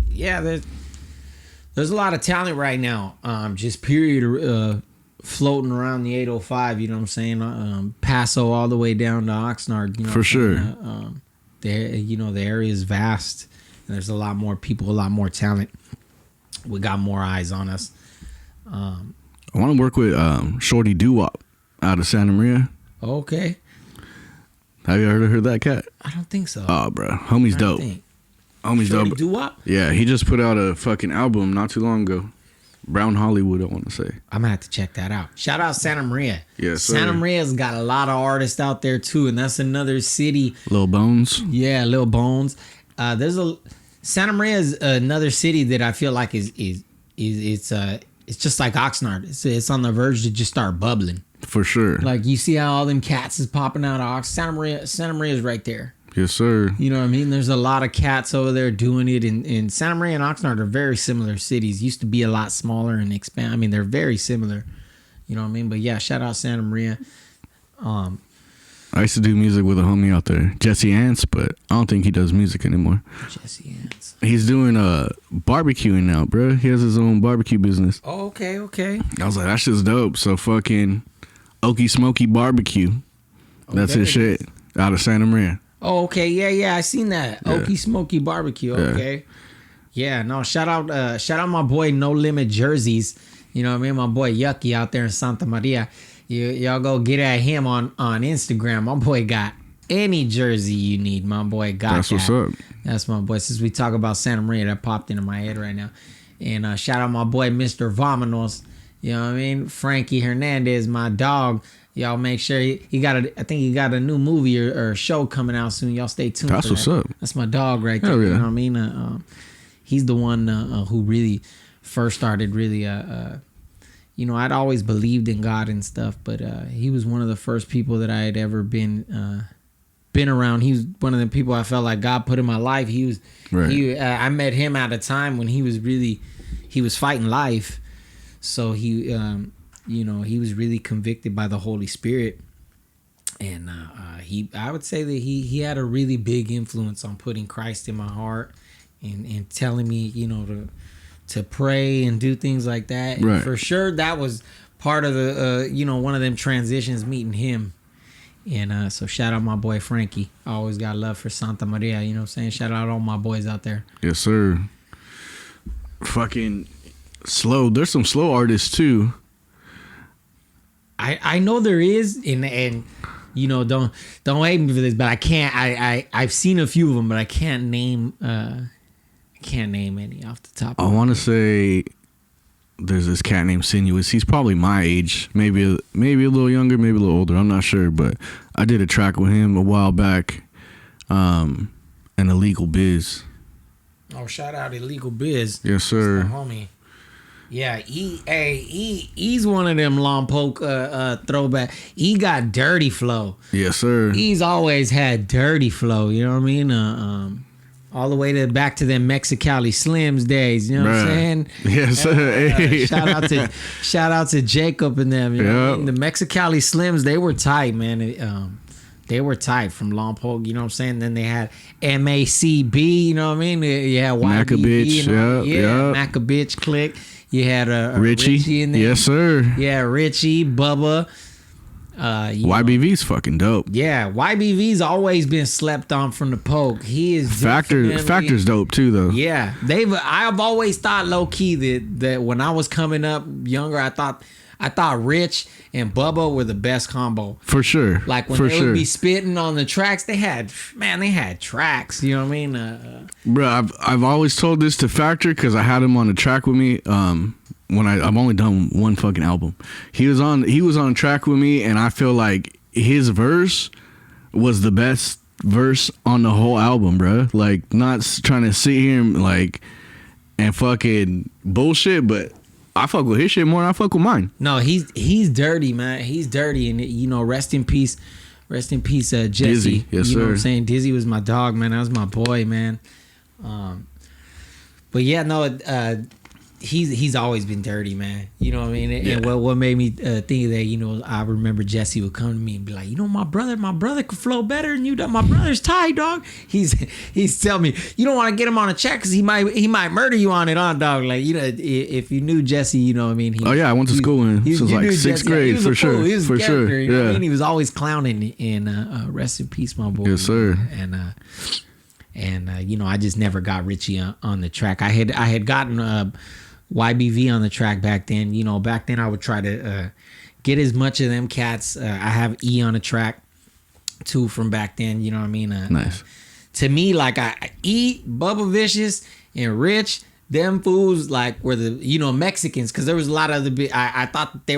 Speaker 2: yeah, there's a lot of talent right now. Just period. Floating around the 805, you know what I'm saying? Paso all the way down to Oxnard, you know.
Speaker 1: For sure.
Speaker 2: The area is vast, and there's a lot more people, a lot more talent. We got more eyes on us.
Speaker 1: I want to work with Shorty Doo-Wop out of Santa Maria.
Speaker 2: Okay.
Speaker 1: Have you heard that cat?
Speaker 2: I don't think so.
Speaker 1: Oh, bro, homie's dope. Homie's
Speaker 2: Shorty
Speaker 1: dope.
Speaker 2: Doo-Wop?
Speaker 1: Yeah, he just put out a fucking album not too long ago. Brown Hollywood, I want to say. I'm
Speaker 2: gonna have to check that out. Shout out Santa Maria.
Speaker 1: Yes,
Speaker 2: Santa Maria's got a lot of artists out there too, and that's another city.
Speaker 1: Lil Bones.
Speaker 2: Yeah, Lil Bones. Santa Maria is another city that I feel like is it's just like Oxnard. It's on the verge to just start bubbling.
Speaker 1: For sure.
Speaker 2: Like you see how all them cats is popping out of Oxnard. Santa Maria is right there.
Speaker 1: Yes, sir.
Speaker 2: You know what I mean? There's a lot of cats over there doing it. And Santa Maria and Oxnard are very similar cities. Used to be a lot smaller and expand. I mean, they're very similar. You know what I mean? But yeah, shout out Santa Maria.
Speaker 1: I used to do music with a homie out there, Jesse Ants, but I don't think he does music anymore.
Speaker 2: Jesse Ants.
Speaker 1: He's doing barbecuing now, bro. He has his own barbecue business.
Speaker 2: Oh, okay.
Speaker 1: I was like, that shit's dope. So fucking Okie Smoky Barbecue. That's his shit out of Santa Maria.
Speaker 2: Oh, okay. Yeah. I seen that. Yeah. Okie Smoky Barbecue. Okay. Yeah. No, shout out my boy No Limit Jerseys. You know what I mean? My boy Yucky out there in Santa Maria. Y'all go get at him on Instagram. My boy got any jersey you need. My boy got
Speaker 1: That's what's up.
Speaker 2: That's my boy. Since we talk about Santa Maria, that popped into my head right now. And shout out my boy Mr. Vamanos. You know what I mean? Frankie Hernandez, my dog. Y'all make sure I think he got a new movie or show coming out soon. Y'all stay tuned.
Speaker 1: That's what's up.
Speaker 2: That's my dog right there.
Speaker 1: Hell yeah.
Speaker 2: You know what I mean? He's the one who really first started really. I'd always believed in God and stuff, but he was one of the first people that I had ever been around. He was one of the people I felt like God put in my life. He was. Right. I met him at a time when he was fighting life. So he was really convicted by the Holy Spirit. And I would say that he had a really big influence on putting Christ in my heart and telling me, to pray and do things like that.
Speaker 1: Right.
Speaker 2: And for sure, that was part of the, one of them transitions, meeting him. And so shout out my boy Frankie. I always got love for Santa Maria, you know what I'm saying? Shout out all my boys out there.
Speaker 1: Yes, sir. Fucking slow. There's some slow artists too.
Speaker 2: I know there is, and don't hate me for this, but I can't. I've seen a few of them, but I can't name any off the top.
Speaker 1: I want to say there's this cat named Sinuous. He's probably my age, maybe a little younger, maybe a little older. I'm not sure, but I did a track with him a while back. An Illegal Biz.
Speaker 2: Oh, shout out Illegal Biz.
Speaker 1: Yes, sir.
Speaker 2: That's the homie. Yeah, he's one of them Lompoc throwback. He got dirty flow.
Speaker 1: Yes, sir.
Speaker 2: He's always had dirty flow. You know what I mean? All the way back to them Mexicali Slims days. You know what I'm saying?
Speaker 1: Yes, sir. Hey.
Speaker 2: Shout out to Jacob and them. You know what I mean? The Mexicali Slims, they were tight, man. They were tight from Lompoc, you know what I'm saying? Then they had MACB, you know what I mean? Yeah,
Speaker 1: Macabitch,
Speaker 2: Macabitch click. You had
Speaker 1: Richie in there. Yes, sir.
Speaker 2: Yeah, Richie, Bubba.
Speaker 1: YBV's fucking dope.
Speaker 2: Yeah, YBV's always been slept on from the Poke. He is
Speaker 1: Factor's dope too, though.
Speaker 2: Yeah, I've always thought low key that when I was coming up younger, I thought Rich and Bubba were the best combo.
Speaker 1: For sure.
Speaker 2: Like when they would be spitting on the tracks, they had tracks. You know what I mean?
Speaker 1: Bro, I've always told this to Factor because I had him on the track with me. When I've only done one fucking album, he was on a track with me, and I feel like his verse was the best verse on the whole album, bro. Like, not trying to sit here and fucking bullshit, but I fuck with his shit more than I fuck with mine.
Speaker 2: No, he's dirty, man. He's dirty, and rest in peace, Jesse.
Speaker 1: Dizzy, yes,
Speaker 2: you know
Speaker 1: sir.
Speaker 2: what I'm saying? Dizzy was my dog, man. That was my boy, man. But yeah, no. He's always been dirty, man. You know what I mean? And what made me think of that, I remember Jesse would come to me and be like, my brother could flow better than you. My brother's tight, dog. He's telling me, you don't want to get him on a check because he might murder you on it, dog. Like, if you knew Jesse, you know what I mean?
Speaker 1: I went to school with him since like sixth grade, for sure.
Speaker 2: He was
Speaker 1: for sure.
Speaker 2: You know what I mean? He was always clowning, and rest in peace, my boy.
Speaker 1: Yes, sir.
Speaker 2: And I just never got Richie on the track. I had gotten YBV on the track back then. Back then I would try to get as much of them cats. I have E on the track too from back then. You know what I mean?
Speaker 1: Nice.
Speaker 2: To me, like I E, Bubba Vicious, and Rich, them fools like were the Mexicans, because there was a lot of other. I thought that they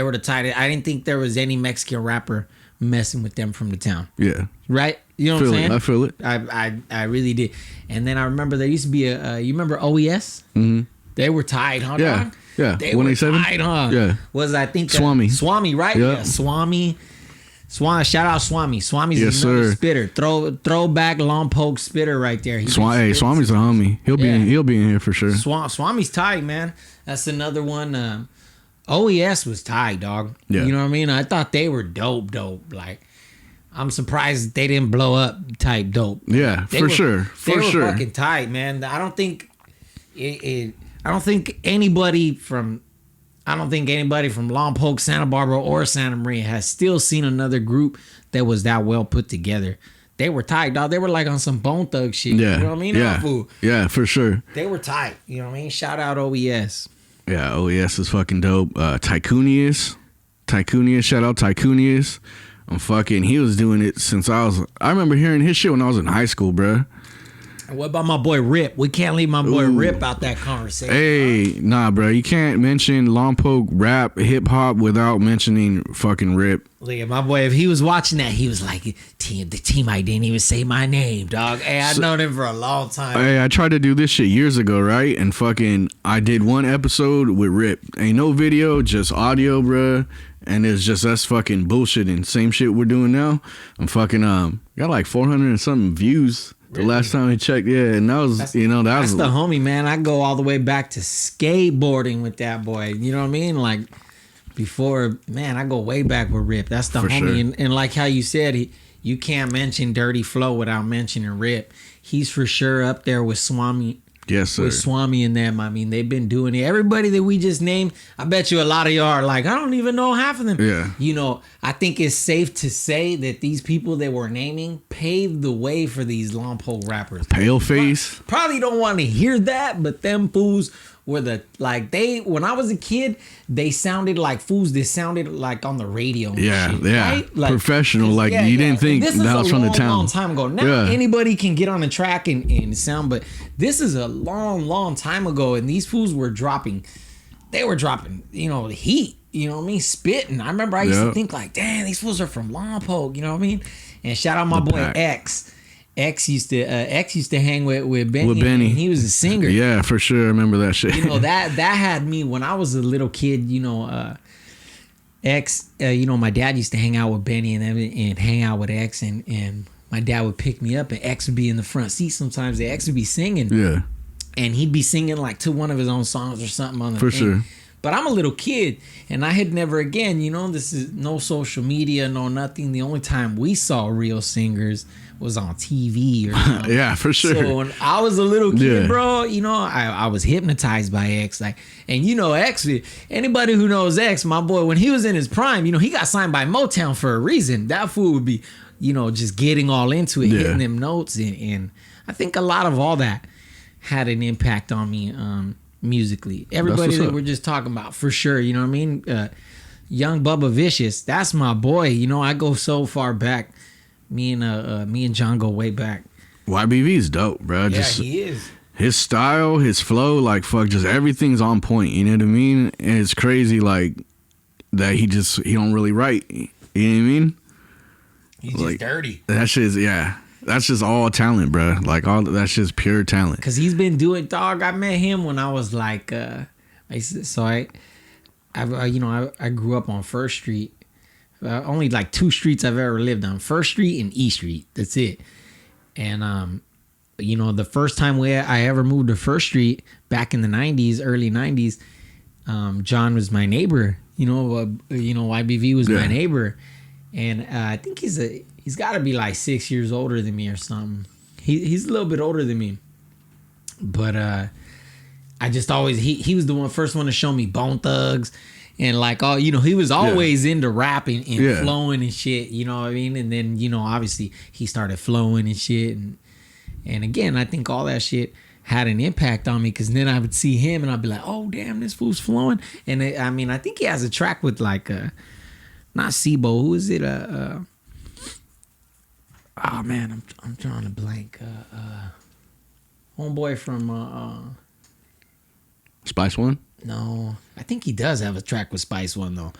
Speaker 2: were the tight. I didn't think there was any Mexican rapper messing with them from the town.
Speaker 1: Yeah.
Speaker 2: Right. You know what I'm saying?
Speaker 1: I feel it.
Speaker 2: I really did. And then I remember there used to be you remember OES?
Speaker 1: Mm-hmm.
Speaker 2: They were tied, huh?
Speaker 1: Yeah,
Speaker 2: dog?
Speaker 1: yeah.
Speaker 2: They were tied, huh?
Speaker 1: Yeah.
Speaker 2: Was I think
Speaker 1: Swami,
Speaker 2: right?
Speaker 1: Yep.
Speaker 2: Yeah, Swami. Shout out Swami. Swami's
Speaker 1: yes,
Speaker 2: another
Speaker 1: sir.
Speaker 2: spitter. Throwback Lompoc spitter right there.
Speaker 1: Swami's a homie. He'll be in here for sure.
Speaker 2: Swami's tied, man. That's another one. OES was tied, dog.
Speaker 1: Yeah.
Speaker 2: You know what I mean? I thought they were dope. Like, I'm surprised they didn't blow up type dope.
Speaker 1: Yeah,
Speaker 2: They were fucking tight, man. I don't think anybody from Lompoc, Santa Barbara, or Santa Maria has still seen another group that was that well put together. They were tight, dog. They were like on some Bone Thug shit.
Speaker 1: Yeah.
Speaker 2: You know what I mean?
Speaker 1: Yeah, for sure.
Speaker 2: They were tight. You know what I mean? Shout out OES.
Speaker 1: Yeah, OES is fucking dope. Tycoonius. Shout out Tycoonius. He was doing it since I remember hearing his shit when I was in high school, bruh.
Speaker 2: What about my boy Rip? We can't leave my boy Rip out that conversation.
Speaker 1: Hey, nah, bro. You can't mention Lompoc rap, hip hop without mentioning fucking Rip.
Speaker 2: Look at my boy. If he was watching that, he was like, the Tmite didn't even say my name, dog. Hey, I've known him for a long time.
Speaker 1: Hey, I tried to do this shit years ago, right? And I did one episode with Rip. Ain't no video, just audio, bruh. And it's just us fucking bullshitting. Same shit we're doing now. I'm got like 400 and something views. The last time I checked, yeah, and that's the homie,
Speaker 2: man. I go all the way back to skateboarding with that boy. You know what I mean? Like before, man, I go way back with Rip. That's the
Speaker 1: For
Speaker 2: homie.
Speaker 1: sure.
Speaker 2: And like how you said, you can't mention Dirty Flow without mentioning Rip. He's for sure up there with Swami.
Speaker 1: Yes, sir.
Speaker 2: With Swami and them. I mean, they've been doing it. Everybody that we just named, I bet you a lot of y'all are like, I don't even know half of them.
Speaker 1: Yeah.
Speaker 2: You know, I think it's safe to say that these people that we're naming paved the way for these Lompoc rappers.
Speaker 1: Paleface.
Speaker 2: Probably don't want to hear that, but them fools were when I was a kid, they sounded like fools that sounded like on the radio. And shit, right? Like,
Speaker 1: professional. Like, you didn't think that was from the town.
Speaker 2: Long time ago. Now anybody can get on a track and sound, but this is a long time ago, and these fools were dropping. They were dropping, heat. You know what I mean? Spitting. I remember I used to think like, damn, these fools are from Lompoc. You know what I mean? And shout out my boy X. X used to hang with Benny.
Speaker 1: With Benny.
Speaker 2: And he was a singer.
Speaker 1: Yeah, for sure. I remember that shit.
Speaker 2: That had me when I was a little kid. X. My dad used to hang out with Benny and hang out with X, and my dad would pick me up, and X would be in the front seat sometimes. And X would be singing.
Speaker 1: Yeah.
Speaker 2: And he'd be singing like to one of his own songs or something on the
Speaker 1: for
Speaker 2: thing.
Speaker 1: Sure.
Speaker 2: But I'm a little kid, and I had never again. This is no social media, no nothing. The only time we saw real singers was on TV or something.
Speaker 1: Yeah, for sure.
Speaker 2: So when I was a little kid, bro, I was hypnotized by X. Like, and X, anybody who knows X, my boy, when he was in his prime, he got signed by Motown for a reason. That fool would be, just getting all into it, hitting them notes, and I think a lot of all that had an impact on me musically. Everybody that we're just talking about, for sure, you know what I mean? Young Bubba Vicious, that's my boy. I go so far back. Me and John go way back.
Speaker 1: YBV's dope, bro.
Speaker 2: Yeah, he is.
Speaker 1: His style, his flow, like fuck, just everything's on point. You know what I mean? And it's crazy, like that he don't really write. You know what I mean?
Speaker 2: He's just dirty.
Speaker 1: That shit's that's just all talent, bro. Like that's just pure talent.
Speaker 2: Cause he's been doing, dog. I met him when I was like, I grew up on First Street. Only like 2 streets I've ever lived on: First Street and E Street. That's it. And the first time I ever moved to First Street back in the '90s, early '90s, John was my neighbor. YBV was my neighbor, and I think he's got to be like 6 years older than me or something. He's a little bit older than me, but I just always he was the first one to show me Bone Thugs. And like, he was always into rapping and flowing and shit, you know what I mean? And then, obviously he started flowing and shit. And again, I think all that shit had an impact on me, because then I would see him and I'd be like, oh, damn, this fool's flowing. And I think he has a track with like, not Sibo, who is it? Oh man, I'm drawing a blank. Homeboy from
Speaker 1: Spice One?
Speaker 2: No, I think he does have a track with Spice One though.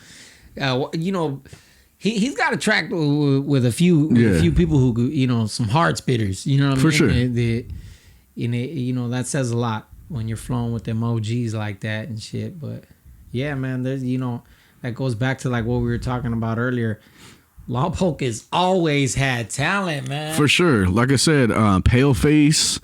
Speaker 2: He's got a track with a few people who some hard spitters. You know what I mean?
Speaker 1: For sure.
Speaker 2: That says a lot when you're flowing with them OGs like that and shit. But yeah, man, there's that goes back to like what we were talking about earlier. Lompoc has always had talent, man.
Speaker 1: For sure. Like I said, Paleface.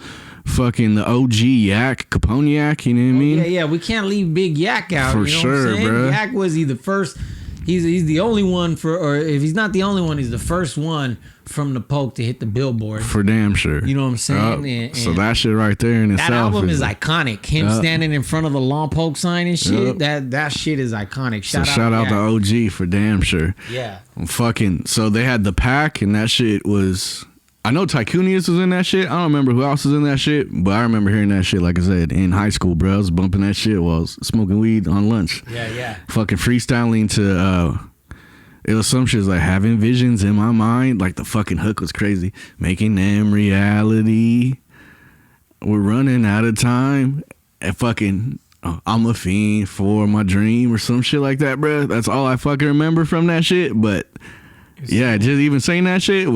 Speaker 1: Fucking the OG Yak, Capone Yak, you know what I mean?
Speaker 2: Yeah, we can't leave Big Yak out.
Speaker 1: For sure, bro.
Speaker 2: Yak was the first. He's the only one or if he's not the only one, he's the first one from the Poke to hit the Billboard.
Speaker 1: For damn sure.
Speaker 2: You know what I'm saying? And
Speaker 1: so that shit right there in itself.
Speaker 2: That album is iconic. Him standing in front of the Lompoc sign and shit. That shit is iconic. Shout out
Speaker 1: to OG for damn sure.
Speaker 2: Yeah.
Speaker 1: So they had the pack, and that shit was. I know Tycoonius was in that shit. I don't remember who else was in that shit, but I remember hearing that shit, like I said, in high school, bro. I was bumping that shit while I was smoking weed on lunch.
Speaker 2: Yeah.
Speaker 1: Fucking freestyling to, it was some shit like having visions in my mind. Like the fucking hook was crazy. Making them reality. We're running out of time. And fucking, I'm a fiend for my dream or some shit like that, bro. That's all I fucking remember from that shit, but... Yeah, just even saying that shit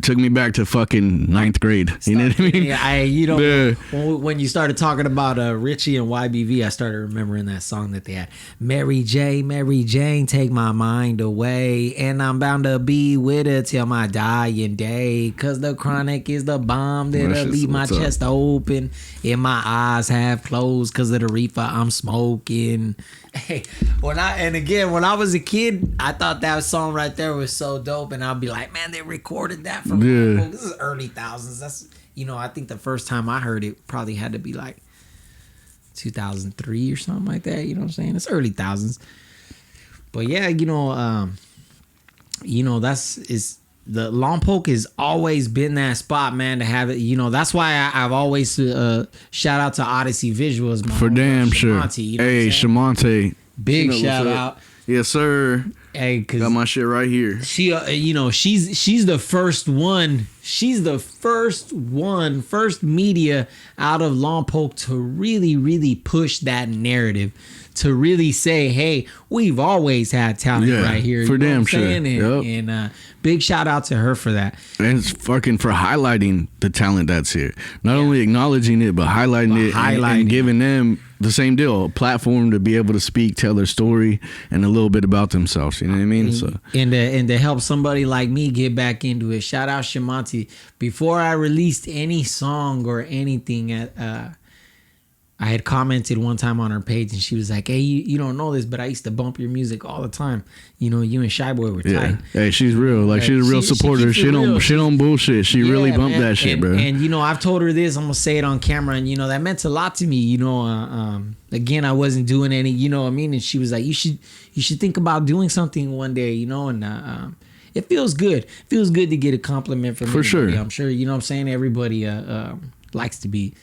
Speaker 1: took me back to fucking 9th grade. You know what I mean?
Speaker 2: When you started talking about Richie and YBV, I started remembering that song that they had. Mary Jane, take my mind away, and I'm bound to be with her till my dying day. 'Cause the chronic is the bomb that'll leave my chest open, and my eyes half closed 'cause of the reefer I'm smoking. Hey, when I was a kid, I thought that song right there was so dope, and I'll be like, man, they recorded that from this is early thousands. That's I think the first time I heard it probably had to be like 2003 or something like that. You know what I'm saying? It's early thousands. But yeah, that's the Lompoc has always been that spot, man, to have it. That's why I've always shout out to Odyssey Visuals, man.
Speaker 1: For damn sure. Hey, Tmite.
Speaker 2: Big shout out.
Speaker 1: Yes, sir.
Speaker 2: Hey, cause
Speaker 1: got my shit right here.
Speaker 2: She, she's the first one. She's the first media out of Lompoc to really, really push that narrative. To really say, hey, we've always had talent right here.
Speaker 1: For damn sure.
Speaker 2: And big shout out to her for that.
Speaker 1: And it's fucking for highlighting the talent that's here. Not only acknowledging it, but highlighting it and giving them the same deal, a platform to be able to speak, tell their story, and a little bit about themselves. You know what I mean?
Speaker 2: And to help somebody like me get back into it. Shout out Tmite. Before I released any song or anything I had commented one time on her page, and she was like, hey, you don't know this, but I used to bump your music all the time. You and Shy Boy were tight.
Speaker 1: Yeah. Hey, she's real. Like, she's a real supporter. She don't bullshit. She really bumped that shit, bro.
Speaker 2: And, I've told her this. I'm going to say it on camera. And, that meant a lot to me. Again, I wasn't doing any, what I mean? And she was like, you should think about doing something one day, and it feels good. It feels good to get a compliment from
Speaker 1: For
Speaker 2: anybody.
Speaker 1: sure.
Speaker 2: I'm sure, what I'm saying? Everybody likes to be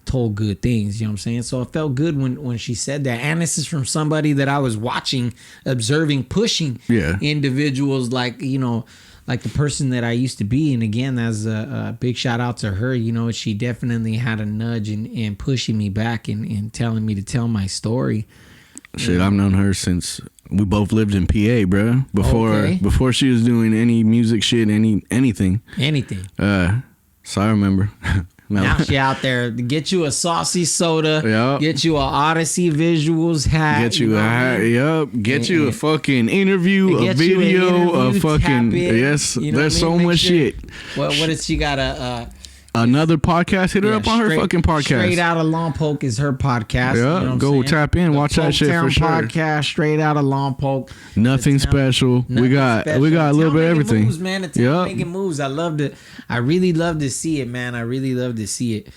Speaker 2: told good things, you know what I'm saying? So it felt good when she said that. And this is from somebody that I was watching, observing, pushing individuals like the person that I used to be. And again, that's a big shout out to her. She definitely had a nudge and pushing me back and telling me to tell my story.
Speaker 1: Shit, I've known her since we both lived in PA, bro. Before she was doing any music shit, anything. So I remember.
Speaker 2: Now she out there to get you a saucy soda, get you a Odyssey Visuals hat,
Speaker 1: get you a hat, get you a fucking interview, a video, a fucking there's so much shit.
Speaker 2: What is she got
Speaker 1: another podcast? Hit her up on her fucking podcast.
Speaker 2: Straight Out of Lompoc is her podcast.
Speaker 1: Yeah, go tap in, watch that shit for sure.
Speaker 2: Podcast, Straight Out of Lompoc.
Speaker 1: Nothing special. We got a little bit of everything.
Speaker 2: Moves, man. It's making moves. I loved it. I really love to see it, man. I really love to see it.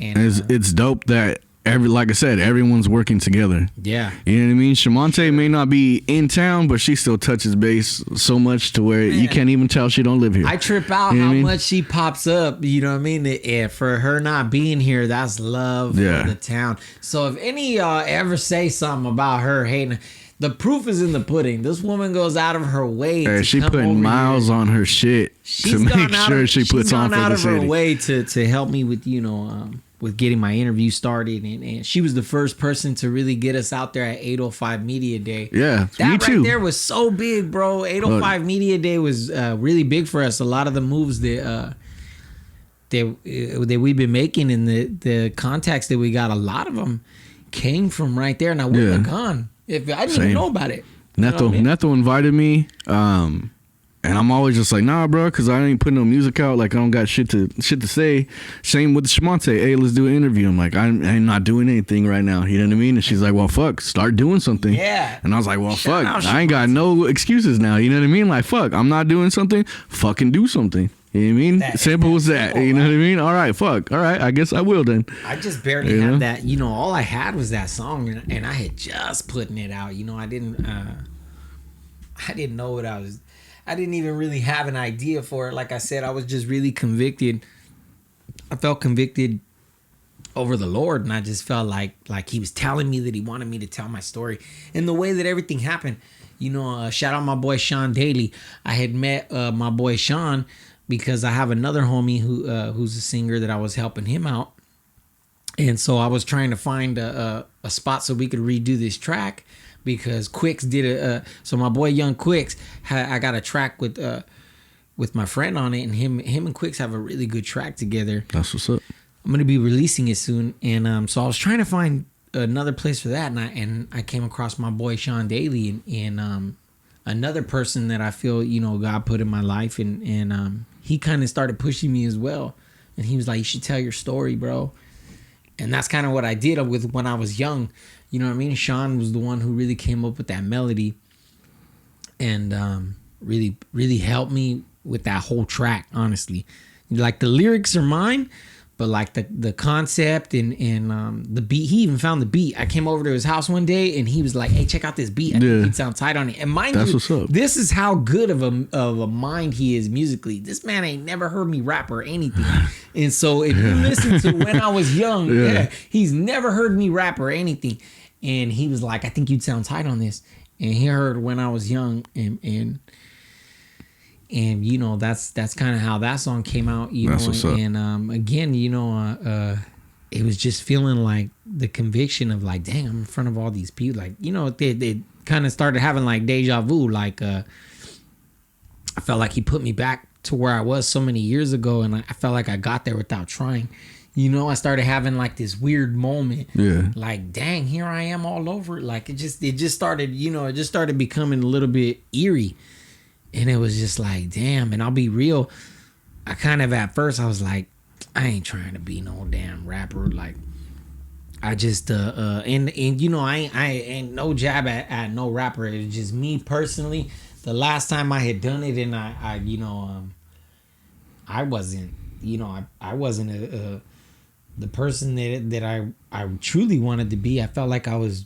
Speaker 2: And
Speaker 1: it's dope that like I said, everyone's working together.
Speaker 2: Yeah.
Speaker 1: You know what I mean? Tmite may not be in town, but she still touches base so much to where you can't even tell she don't live here.
Speaker 2: I trip out how much she pops up, you know what I mean? And for her not being here, that's love for the town. So if any of y'all ever say something about her hating, the proof is in the pudding. This woman goes out of her way to
Speaker 1: she
Speaker 2: come
Speaker 1: putting miles
Speaker 2: here.
Speaker 1: On her shit to make sure she puts on for the city. She's gone out of her
Speaker 2: way to help me with, with getting my interview started, and she was the first person to really get us out there at 805 Media Day.
Speaker 1: Yeah,
Speaker 2: that
Speaker 1: me too.
Speaker 2: Right there was so big, bro. 805 Media Day was really big for us. A lot of the moves that we've been making and the contacts that we got, a lot of them came from right there, and I wouldn't have gone if I didn't even know about it.
Speaker 1: Neto invited me. And I'm always just like, nah, bro, because I ain't putting no music out. Like, I don't got shit to say. Same with Tmite. Hey, let's do an interview. I'm like, I'm not doing anything right now. You know what I mean? And she's like, well, fuck, start doing something.
Speaker 2: Yeah.
Speaker 1: And I was like, well, fuck, I ain't got no excuses now. You know what I mean? Like, fuck, I'm not doing something. Fucking do something. You know what I mean? Simple as that. You know what I mean? All right, fuck. All right, I guess I will then.
Speaker 2: I just barely had that. All I had was that song, and I had just putting it out. I didn't know what I was. I didn't even really have an idea for it. Like I said, I was just really convicted. I felt convicted over the Lord, and I just felt like he was telling me that he wanted me to tell my story. And the way that everything happened, shout out my boy Sean Daly. I had met my boy Sean because I have another homie who's a singer that I was helping him out. And so I was trying to find a spot so we could redo this track. Because Quicks did so my boy Young Quicks, I got a track with my friend on it, and him and Quicks have a really good track together.
Speaker 1: That's what's up.
Speaker 2: I'm gonna be releasing it soon, and so I was trying to find another place for that, and I came across my boy Sean Daly, and another person that I feel God put in my life, and he kind of started pushing me as well, and he was like, you should tell your story, bro. And that's kind of what I did with when I was young. You know what I mean? Sean was the one who really came up with that melody and really, really helped me with that whole track, honestly. Like the lyrics are mine, but like the concept and the beat, he even found the beat. I came over to his house one day and he was like, "Hey, check out this beat. I think he'd sound tight on it." And mind you,
Speaker 1: what's up.
Speaker 2: This is how good of a mind he is musically. This man ain't never heard me rap or anything. And so if you listen to When I Was Young, he's never heard me rap or anything. And he was like, "I think you'd sound tight on this." And he heard When I Was Young and you know, that's kind of how that song came out, you know. And again, you know, it was just feeling like the conviction of like, dang, I'm in front of all these people. Like, you know, they kind of started having like deja vu. Like, I felt like he put me back to where I was so many years ago, and I felt like I got there without trying. You know, I started having like this weird moment. Yeah. Like, dang, here I am all over it. Like it just started, you know, it just started becoming a little bit eerie. And it was just like, damn. And I'll be real, I kind of at first I was like, I ain't trying to be no damn rapper. Like, I just and you know, I ain't no jab at no rapper. It's just me personally. The last time I had done it, and I you know, I wasn't, you know, I wasn't the person that I truly wanted to be. I felt like I was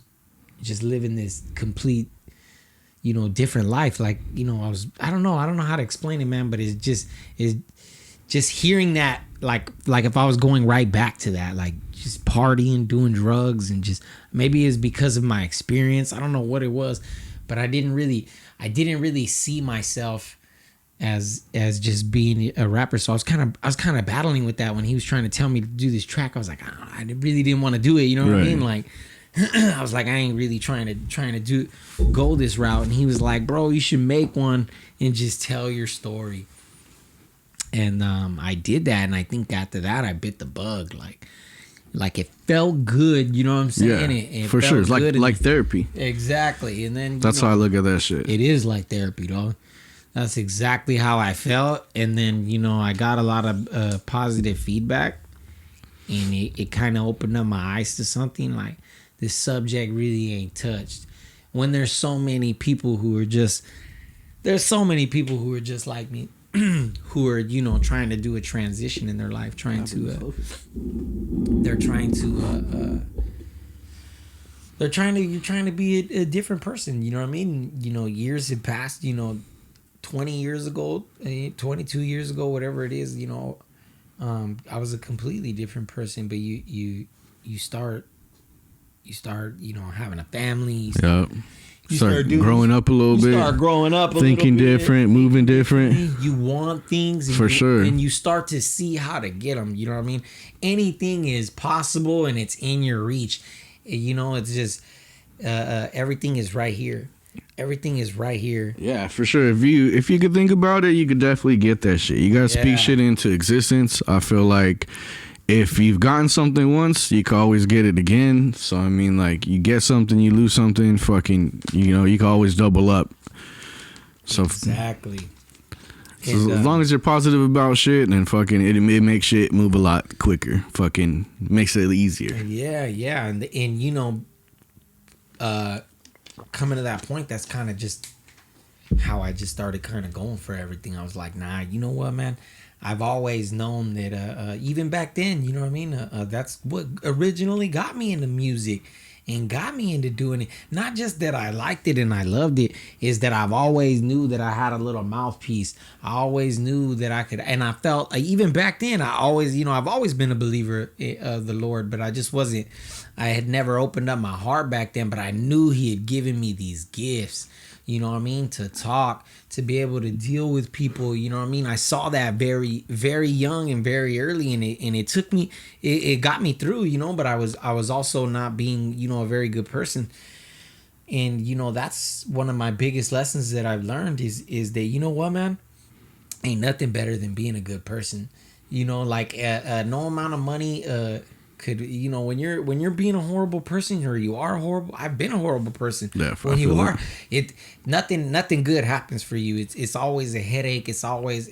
Speaker 2: just living this complete, you know, different life. Like, you know, I don't know how to explain it, man, but it's just hearing that, like if I was going right back to that, like just partying, doing drugs, and just, maybe it's because of my experience. I don't know what it was, but I didn't really see myself as just being a rapper. So I was kind of battling with that when he was trying to tell me to do this track. I was like, I really didn't want to do it. You know what I mean? Like, I was like, I ain't really trying to go this route. And he was like, bro, you should make one and just tell your story. And I did that, and I think after that I bit the bug. Like it felt good, you know what I'm saying?
Speaker 1: Yeah, it for sure. It's like therapy.
Speaker 2: Exactly. And then
Speaker 1: that's how I look at that shit.
Speaker 2: It is like therapy, dog. That's exactly how I felt. And then, you know, I got a lot of positive feedback, and it kind of opened up my eyes to something. Like, this subject really ain't touched. When there's so many people who are just like me, who are, you know, trying to do a transition in their life, trying to be a different person. You know what I mean? You know, years have passed, you know, 20 years ago, 22 years ago, whatever it is, you know, I was a completely different person. But you start, you know, having a family. You start growing up a little bit. You start growing up a
Speaker 1: thinking
Speaker 2: little bit,
Speaker 1: different, moving different.
Speaker 2: You want things.
Speaker 1: For sure.
Speaker 2: And you start to see how to get them. You know what I mean? Anything is possible, and it's in your reach. You know, it's just, everything is right here. Everything is right here.
Speaker 1: Yeah, for sure. If you could think about it, you could definitely get that shit. You gotta speak shit into existence. I feel like if you've gotten something once, you can always get it again. So I mean, like, you get something, you lose something, fucking, you know, you can always double up. So
Speaker 2: exactly.
Speaker 1: So as long as you're positive about shit, and fucking it makes shit move a lot quicker. Fucking makes it easier.
Speaker 2: Yeah, and you know, coming to that point, that's kind of just how I just started kind of going for everything. I was like, nah, you know what, man? I've always known that, even back then, you know what I mean? That's what originally got me into music and got me into doing it. Not just that I liked it and I loved it, is that I've always knew that I had a little mouthpiece. I always knew that I could, and I felt, even back then, I always, you know, I've always been a believer of the Lord, but I just wasn't, I had never opened up my heart back then, but I knew He had given me these gifts. You know what I mean? To talk, to be able to deal with people. You know what I mean? I saw that very, very young and very early, and it took me, it got me through, you know, but I was also not being, you know, a very good person. And, you know, that's one of my biggest lessons that I've learned is that, you know what, man? Ain't nothing better than being a good person. You know, like no amount of money could, you know, when you're being a horrible person, or you are horrible. I've been a horrible person.
Speaker 1: Yeah,
Speaker 2: when you are, nothing good happens for you. It's always a headache. It's always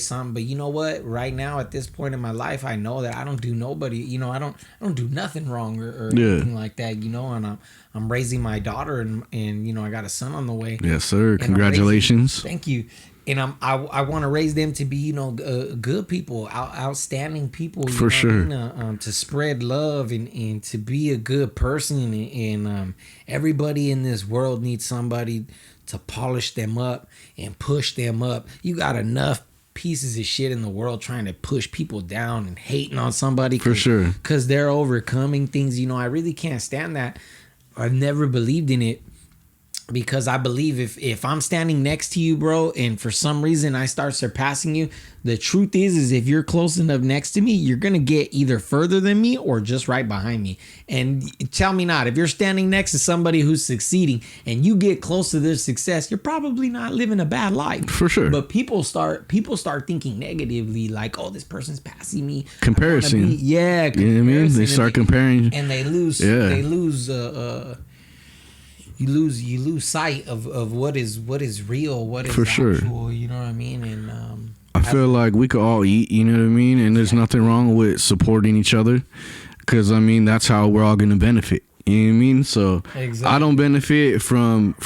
Speaker 2: something. But you know what? Right now, at this point in my life, I know that I don't do nobody. You know, I don't do nothing wrong or anything like that. You know, and I'm raising my daughter, and you know, I got a son on the way.
Speaker 1: Yes, sir. Congratulations.
Speaker 2: Thank you. And I want to raise them to be, you know, good people, outstanding people.
Speaker 1: For sure.
Speaker 2: To spread love and to be a good person. And everybody in this world needs somebody to polish them up and push them up. You got enough pieces of shit in the world trying to push people down and hating on somebody.
Speaker 1: For sure.
Speaker 2: Because they're overcoming things. You know, I really can't stand that. I've never believed in it. Because I believe if I'm standing next to you, bro, and for some reason I start surpassing you, the truth is if you're close enough next to me, you're going to get either further than me or just right behind me. And tell me not, if you're standing next to somebody who's succeeding and you get close to their success, you're probably not living a bad life.
Speaker 1: For sure.
Speaker 2: But people start thinking negatively, like, oh, this person's passing me.
Speaker 1: Comparison.
Speaker 2: Yeah.
Speaker 1: You know what I mean? They start comparing.
Speaker 2: And they lose. You lose sight of what is real, what is
Speaker 1: for
Speaker 2: actual,
Speaker 1: sure.
Speaker 2: You know what I mean? And
Speaker 1: I feel like we could all eat, you know what I mean? And there's nothing wrong with supporting each other, because I mean that's how we're all gonna benefit. You know what I mean? So exactly. I don't benefit from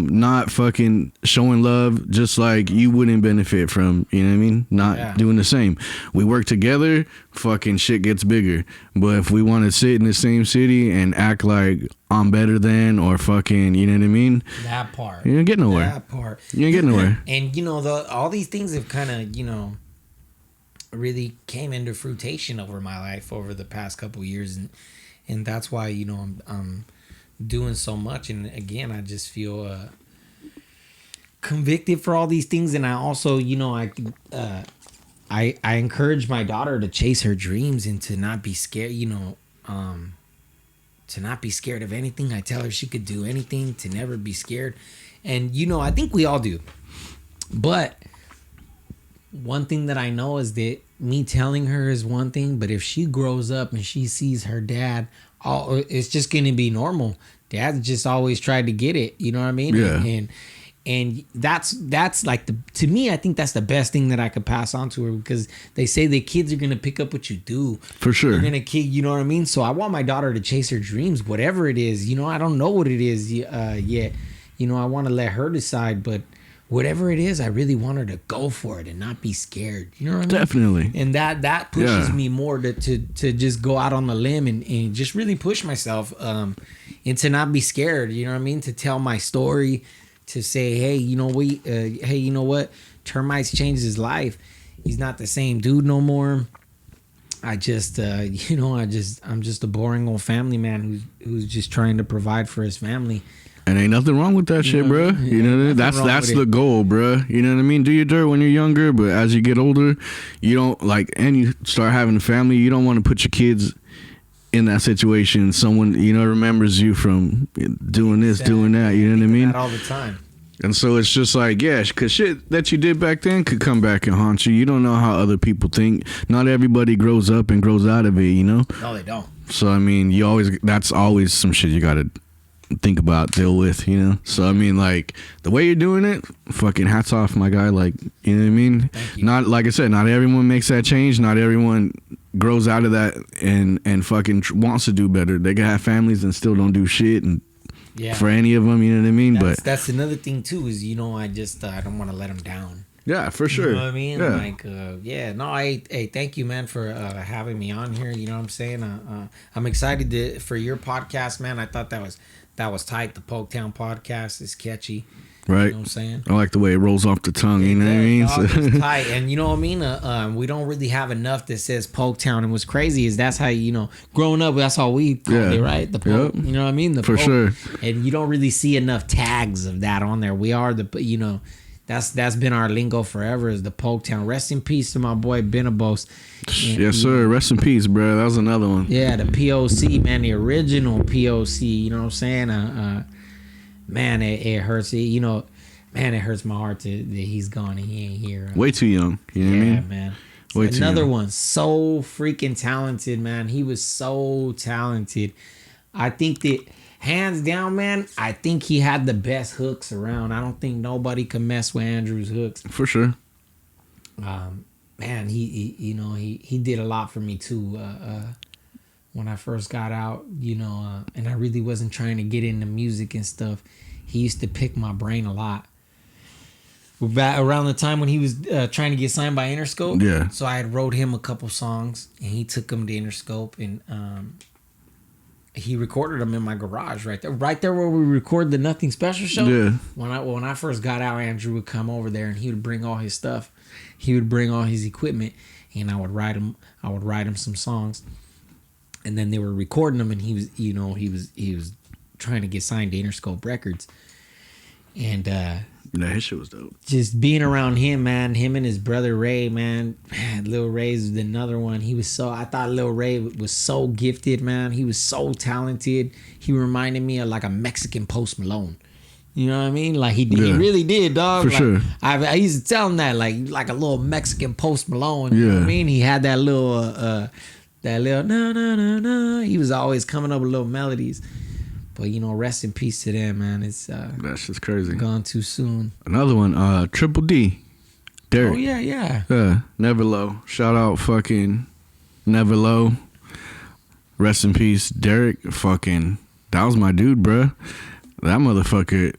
Speaker 1: not fucking showing love, just like you wouldn't benefit from, you know what I mean, not doing the same. We work together, fucking shit gets bigger. But if we want to sit in the same city and act like I'm better than, or fucking, you know what I mean?
Speaker 2: That part.
Speaker 1: You ain't getting nowhere.
Speaker 2: That part.
Speaker 1: You ain't getting nowhere.
Speaker 2: And you know, all these things have kind of, you know, really came into fruition over my life over the past couple of years, and that's why, you know, I'm doing so much. And again, I just feel convicted for all these things. And I also, you know, I encourage my daughter to chase her dreams and to not be scared, you know, to not be scared of anything. I tell her she could do anything, to never be scared. And, you know, I think we all do. But one thing that I know is that me telling her is one thing, but if she grows up and she sees her dad, it's just going to be normal. Dad just always tried to get it. You know what I mean?
Speaker 1: Yeah.
Speaker 2: And that's like to me, I think that's the best thing that I could pass on to her, because they say the kids are going to pick up what you do.
Speaker 1: For sure.
Speaker 2: They're going to, you know what I mean? So I want my daughter to chase her dreams, whatever it is. You know, I don't know what it is yet. You know, I want to let her decide, but whatever it is, I really want her to go for it and not be scared. You know what I mean?
Speaker 1: Definitely.
Speaker 2: And that pushes me more to just go out on the limb and just really push myself and to not be scared. You know what I mean? To tell my story, to say, hey, you know, hey, you know what? Termites changed his life. He's not the same dude no more. I just, you know, I'm just a boring old family man who's just trying to provide for his family.
Speaker 1: And ain't nothing wrong with that shit, bro. You know what I mean? That's the goal, bro. You know what I mean? Do your dirt when you're younger, but as you get older, you don't like, and you start having a family, you don't want to put your kids in that situation. Someone, you know, remembers you from doing this, doing that. You know what I mean?
Speaker 2: That all the time.
Speaker 1: And so it's just like, yeah, because shit that you did back then could come back and haunt you. You don't know how other people think. Not everybody grows up and grows out of it, you know?
Speaker 2: No, they don't.
Speaker 1: So, I mean, that's always some shit you got to think about, deal with, you know. So I mean, like, the way you're doing it, fucking hats off, my guy. Like, you know what I mean? Not, like I said, not everyone makes that change. Not everyone grows out of that and fucking wants to do better. They can have families and still don't do shit, and for any of them, you know what I mean?
Speaker 2: That's another thing too, is, you know, I just I don't want to let them down.
Speaker 1: Yeah, for sure.
Speaker 2: You know what I mean?
Speaker 1: Yeah.
Speaker 2: Like, hey, thank you, man, for having me on here. You know what I'm saying? I'm excited for your podcast, man. I thought that was tight. The Poctown podcast is catchy.
Speaker 1: Right.
Speaker 2: You know what I'm saying?
Speaker 1: I like the way it rolls off the tongue, you know what I mean?
Speaker 2: It's tight. And you know what I mean? We don't really have enough that says Poctown. And what's crazy is that's how, you know, growing up, that's all we called it, right? The Poke, you know what I mean? The
Speaker 1: For sure.
Speaker 2: And you don't really see enough tags of that on there. We are you know, that's been our lingo forever, is the Poctown. Rest in peace to my boy Benabos.
Speaker 1: Yes, sir. Rest in peace, bro. That was another one.
Speaker 2: Yeah, the POC, man, the original POC. You know what I'm saying? Man, it hurts. You know, man, it hurts my heart that he's gone and he ain't here.
Speaker 1: Way too young. You know what I mean?
Speaker 2: Man. Another one, so freaking talented, man. He was so talented. I think that hands down, man, I think he had the best hooks around. I don't think nobody could mess with Andrew's hooks.
Speaker 1: For sure.
Speaker 2: Man, he did a lot for me too. When I first got out, and I really wasn't trying to get into music and stuff, he used to pick my brain a lot. Around the time when he was trying to get signed by Interscope,
Speaker 1: yeah.
Speaker 2: So I had wrote him a couple songs, and he took them to Interscope, and he recorded them in my garage right there where we record the Nothing Special show.
Speaker 1: Yeah.
Speaker 2: When I first got out, Andrew would come over there, and he would bring all his stuff. He would bring all his equipment, and I would write him some songs, and then they were recording them, and he was trying to get signed to Interscope Records, and
Speaker 1: his shit was dope.
Speaker 2: Just being around him, man, him and his brother Ray, man, Lil Ray's another one. I thought Lil Ray was so gifted, man. He was so talented. He reminded me of like a Mexican Post Malone. You know what I mean? Like he really did, dog.
Speaker 1: For
Speaker 2: like,
Speaker 1: sure.
Speaker 2: I used to tell him that, like a little Mexican Post Malone. You know what I mean? He had that little no no no no. He was always coming up with little melodies. But rest in peace to them, man. It's
Speaker 1: that's just crazy.
Speaker 2: Gone too soon.
Speaker 1: Another one, Triple D, Derek.
Speaker 2: Oh yeah.
Speaker 1: Never Low. Shout out, fucking Never Low. Rest in peace, Derek. Fucking, that was my dude, bruh. That motherfucker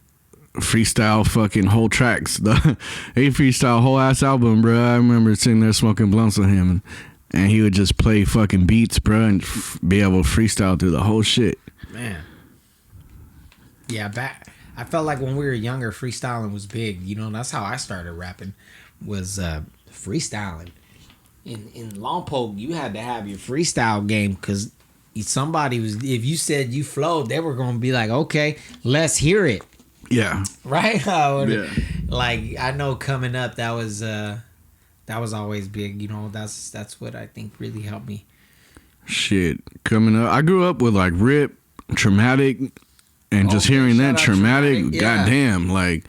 Speaker 1: freestyle fucking whole tracks. He freestyle whole ass album, bruh. I remember sitting there smoking blunts with him, and he would just play fucking beats, bruh, and be able to freestyle through the whole shit.
Speaker 2: Man. Yeah, I felt like when we were younger, freestyling was big. That's how I started rapping, was freestyling. In Lompoc, you had to have your freestyle game, because if you said you flowed, they were going to be like, okay, let's hear it.
Speaker 1: Yeah.
Speaker 2: Right?
Speaker 1: Yeah.
Speaker 2: Like, I know coming up, that was always big. That's what I think really helped me.
Speaker 1: Shit, coming up, I grew up with like Rip, Traumatic, and just hearing that Traumatic, goddamn, like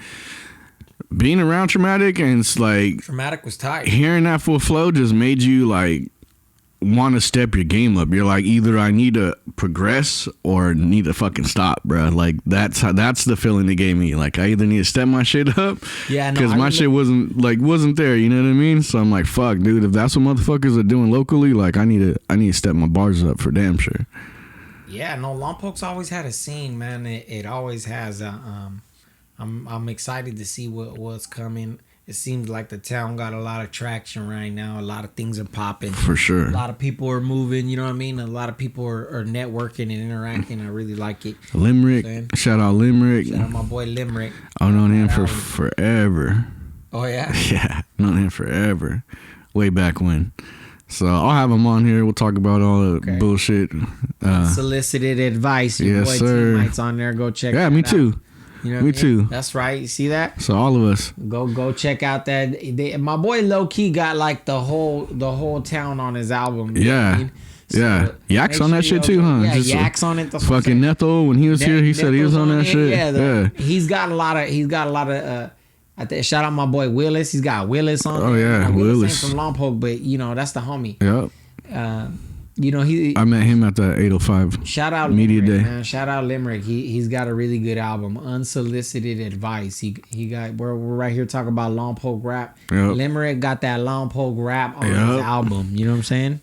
Speaker 1: being around Traumatic, and it's like
Speaker 2: Traumatic was tight.
Speaker 1: Hearing that full flow just made you like want to step your game up. You're like, either I need to progress or need to fucking stop, bro. Like that's the feeling they gave me. Like I either need to step my shit up, because my shit wasn't there. You know what I mean? So I'm like, fuck, dude. If that's what motherfuckers are doing locally, like I need to step my bars up for damn sure.
Speaker 2: Yeah, no, Lompoc's always had a scene, man. It always has. I'm excited to see what's coming. It seems like the town got a lot of traction right now. A lot of things are popping.
Speaker 1: For sure.
Speaker 2: A lot of people are moving, you know what I mean? A lot of people are networking and interacting. I really like it.
Speaker 1: Limerick. Shout out Limerick.
Speaker 2: Shout out my boy Limerick.
Speaker 1: I've known him for forever.
Speaker 2: Oh, yeah?
Speaker 1: Yeah, known him forever. Way back when. So I'll have him on here. We'll talk about all the bullshit.
Speaker 2: Solicited advice. Your boy Tmite's on there. Go check
Speaker 1: me too.
Speaker 2: You know
Speaker 1: me too.
Speaker 2: That's right. You see that?
Speaker 1: So all of us.
Speaker 2: Go check out that. My boy low key got like the whole town on his album.
Speaker 1: Yeah. So Yak's on that shit too, huh?
Speaker 2: Yeah, Yak's on it.
Speaker 1: Fucking Nethel, when he was here, he said he was on that shit.
Speaker 2: Yeah. He's got a lot of shout out my boy Willis. He's got Willis on.
Speaker 1: Oh yeah, Willis
Speaker 2: ain't from Lompoc, but that's the homie.
Speaker 1: Yep.
Speaker 2: I
Speaker 1: met him at the 805.
Speaker 2: Shout out
Speaker 1: Media
Speaker 2: Limerick,
Speaker 1: Day.
Speaker 2: Man. Shout out Limerick. He's got a really good album, Unsolicited Advice. He got we're right here talking about Lompoc rap.
Speaker 1: Yep.
Speaker 2: Limerick got that Lompoc rap on his album. You know what I'm saying?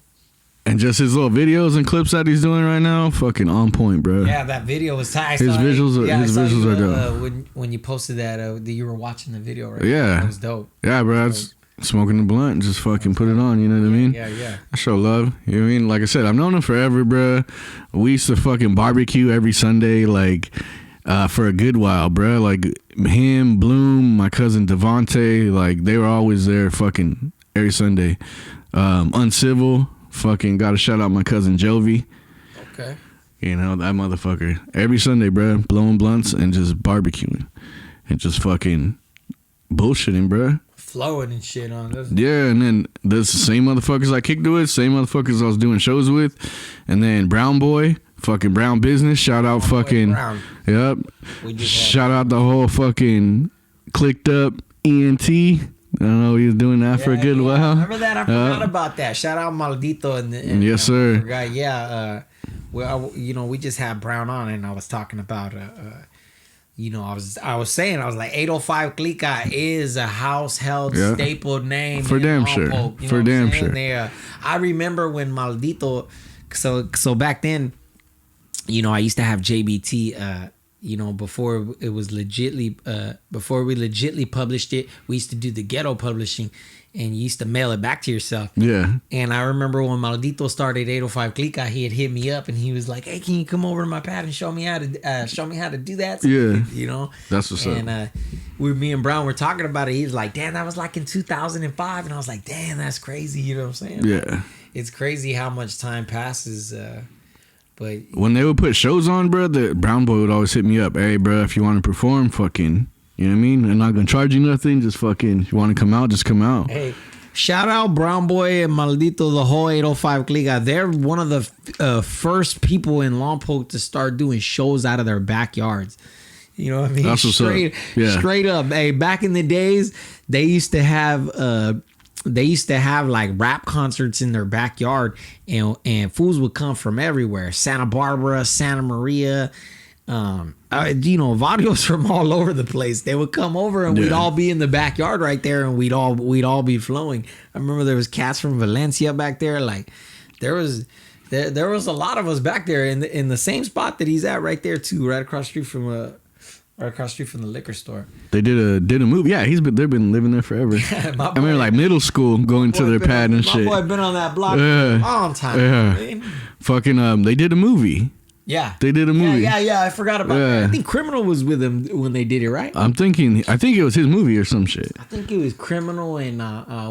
Speaker 1: And just his little videos and clips that he's doing right now, fucking on point, bro.
Speaker 2: Yeah, that video was tight.
Speaker 1: His visuals are dope.
Speaker 2: When you posted that, you were watching the video, right?
Speaker 1: Yeah,
Speaker 2: that was dope.
Speaker 1: Yeah, bro. That's smoking the blunt and just fucking put it on. You know what I mean?
Speaker 2: Yeah.
Speaker 1: I show love. You know what I mean? Like I said, I've known him forever, bro. We used to fucking barbecue every Sunday, like for a good while, bro. Like him, Bloom, my cousin Devontae, like they were always there, fucking every Sunday. Uncivil. Fucking gotta shout out my cousin Jovi.
Speaker 2: Okay.
Speaker 1: You know, that motherfucker. Every Sunday, bro, blowing blunts and just barbecuing. And just fucking bullshitting, bro.
Speaker 2: Flowing and shit on this.
Speaker 1: Yeah, and then the same motherfuckers I kicked with, same motherfuckers I was doing shows with. And then Brown Boy, fucking Brown Business. Shout out fucking.
Speaker 2: Brown.
Speaker 1: Yep. Shout out the whole fucking clicked up ENT. I know he was doing that for a good while.
Speaker 2: Remember that? I forgot about that. Shout out Maldito and
Speaker 1: yes, sir.
Speaker 2: Well, we just had Brown on, and I was talking about I was saying, I was like, 805 Clica is a household staple name
Speaker 1: for damn sure. For damn sure.
Speaker 2: I remember when Maldito, so back then, I used to have JBT. Before it was before we legitly published it, we used to do the ghetto publishing, and you used to mail it back to yourself. Yeah. And I remember when Maldito started 805 Clica, he had hit me up and he was like, "Hey, can you come over to my pad and show me how to do that?" So,
Speaker 1: yeah. That's what's up.
Speaker 2: And me and Brown were talking about it. He was like, "Damn, that was like in 2005," and I was like, "Damn, that's crazy." You know what I'm saying?
Speaker 1: Yeah.
Speaker 2: It's crazy how much time passes. But
Speaker 1: when they would put shows on, bro, the Brown Boy would always hit me up. "Hey, bro, if you want to perform, fucking, you know what I mean? I'm not gonna charge you nothing. Just fucking, if you want to come out, just come out."
Speaker 2: Hey, shout out Brown Boy and Maldito, the whole 805 Clica. They're one of the first people in Lompoc to start doing shows out of their backyards. You know what I mean?
Speaker 1: That's what's
Speaker 2: straight,
Speaker 1: up. Yeah.
Speaker 2: Straight up. Hey, back in the days, they used to have like rap concerts in their backyard, and fools would come from everywhere. Santa Barbara, Santa Maria, Vadios from all over the place. They would come over and we'd all be in the backyard right there, and we'd all be flowing. I remember there was cats from Valencia back there. Like there was a lot of us back there in the same spot that he's at right there too, right across the street from the liquor store.
Speaker 1: They did a movie. Yeah, they've been living there forever. I remember like middle school going to their pad and shit.
Speaker 2: My boy been on that block for a long time.
Speaker 1: Yeah.
Speaker 2: Man.
Speaker 1: Fucking they did a movie.
Speaker 2: Yeah.
Speaker 1: They did a movie.
Speaker 2: Yeah, I forgot about that. I think Criminal was with him when they did it, right?
Speaker 1: I think it was his movie or some shit.
Speaker 2: I think it was Criminal, and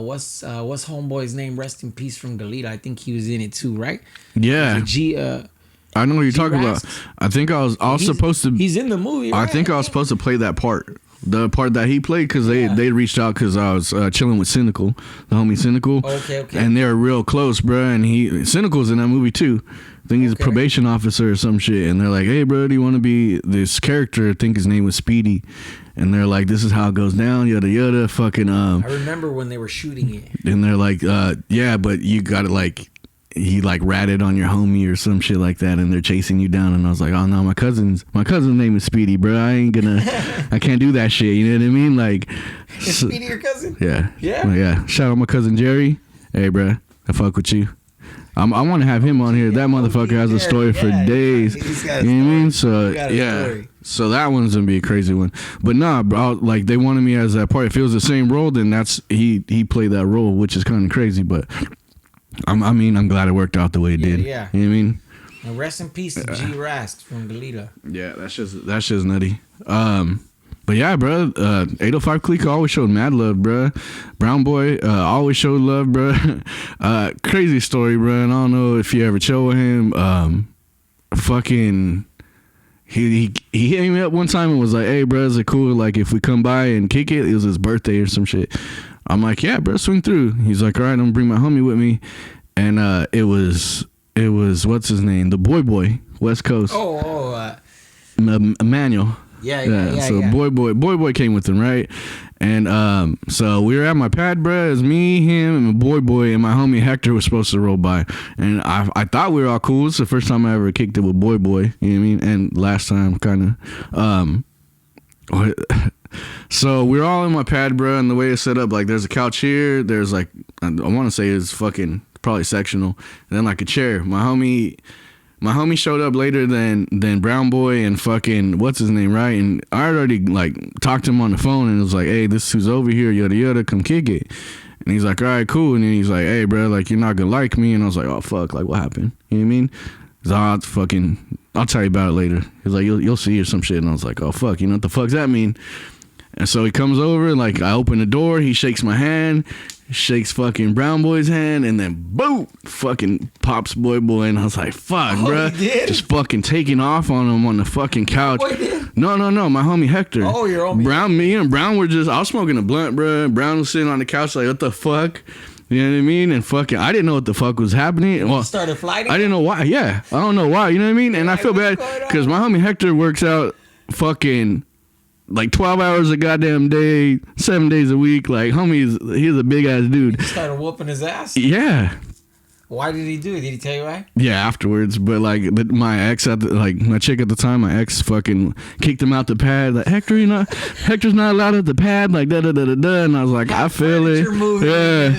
Speaker 2: what's homeboy's name? Rest in peace from Galita. I think he was in it too, right?
Speaker 1: Yeah. I know what you're talking about. I think I was supposed to.
Speaker 2: He's in the movie. Right?
Speaker 1: I think I was supposed to play that part, the part that he played, because they reached out because I was chilling with Cynical, the homie Cynical.
Speaker 2: Okay.
Speaker 1: And they were real close, bro. And Cynical's in that movie too. I think he's a probation officer or some shit. And they're like, "Hey, bro, do you want to be this character?" I think his name was Speedy. And they're like, "This is how it goes down, yada yada." Fucking. I
Speaker 2: remember when they were shooting it.
Speaker 1: And they're like, "Yeah, but you gotta like." He like ratted on your homie or some shit like that, and they're chasing you down. And I was like, "Oh no, my cousin's name is Speedy, bro. I can't do that shit." You know what I mean? Like,
Speaker 2: is Speedy your cousin?
Speaker 1: Yeah. Yeah. Shout out my cousin Jerry. Hey, bro, I fuck with you. I want to have him on here. That motherfucker has a story for days. You know what I mean? So yeah. So that one's gonna be a crazy one. But nah, bro, like they wanted me as that part. If it was the same role, then he played that role, which is kind of crazy, but. I'm glad it worked out the way it did.
Speaker 2: Yeah.
Speaker 1: You know what I mean?
Speaker 2: And rest in peace to G Rask from Galita.
Speaker 1: Yeah, that's just nutty. But yeah, bro, 805 Clica always showed mad love, bro. Brown Boy always showed love, bro. Crazy story, bro. And I don't know if you ever chill with him. Fucking he hit me up one time and was like, "Hey, bro, is it cool like if we come by and kick it?" It was his birthday or some shit. I'm like, "Yeah, bro, swing through." He's like, "All right, I'm gonna bring my homie with me," and it was what's his name, the Boy, West Coast. Emmanuel.
Speaker 2: Yeah.
Speaker 1: So Boy came with him, right? And so we were at my pad, bro. It was me, him, and my Boy, and my homie Hector was supposed to roll by. And I thought we were all cool. It's the first time I ever kicked it with Boy. You know what I mean? And last time, kind of. So we're all in my pad, bro, and the way it's set up, like there's a couch here, there's like I want to say it's fucking probably sectional, and then like a chair. My homie showed up later than Brown Boy and fucking what's his name, right? And I already like talked to him on the phone and it was like, "Hey, this is who's over here, yada yada, come kick it." And he's like, "All right, cool." And then he's like, "Hey, bro, like you're not gonna like me." And I was like, "Oh fuck, like what happened?" You know what I mean? I'll tell you about it later. He's like, you'll see or some shit. And I was like, "Oh fuck, you know what the fuck's that mean?" And so he comes over, like I open the door, he shakes my hand, shakes fucking Brown Boy's hand, and then boom, fucking pops Boy. And I was like, "Fuck, bro," just fucking taking off on him on the fucking couch. No, my homie Hector.
Speaker 2: Oh, your homie.
Speaker 1: Brown, me and Brown were I was smoking a blunt, bro. Brown was sitting on the couch like, "What the fuck?" You know what I mean? And fucking, I didn't know what the fuck was happening. Well,
Speaker 2: started flighting?
Speaker 1: I didn't know why. Yeah, I don't know why. You know what I mean? And I feel bad because my homie Hector works out fucking like 12 hours a goddamn day, 7 days a week. Like, homie, he's a big ass dude.
Speaker 2: He started whooping his ass?
Speaker 1: Yeah.
Speaker 2: Why did he do it? Did he tell you why?
Speaker 1: Yeah, afterwards. But like my ex my chick at the time, my ex fucking kicked him out the pad. Like, Hector's not allowed at the pad. Like da da da da da. And I was like, I feel it. Yeah.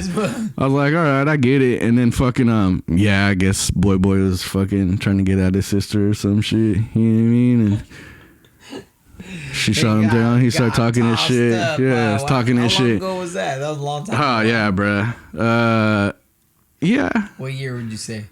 Speaker 1: I was like, all right, I get it. And then fucking I guess boy was fucking trying to get at his sister or some shit. You know what I mean? And she shot him down. He started talking his shit. Yeah, was talking his shit.
Speaker 2: How long ago was that? That was a long time
Speaker 1: ago. Oh yeah, bruh. Yeah.
Speaker 2: What year would you say?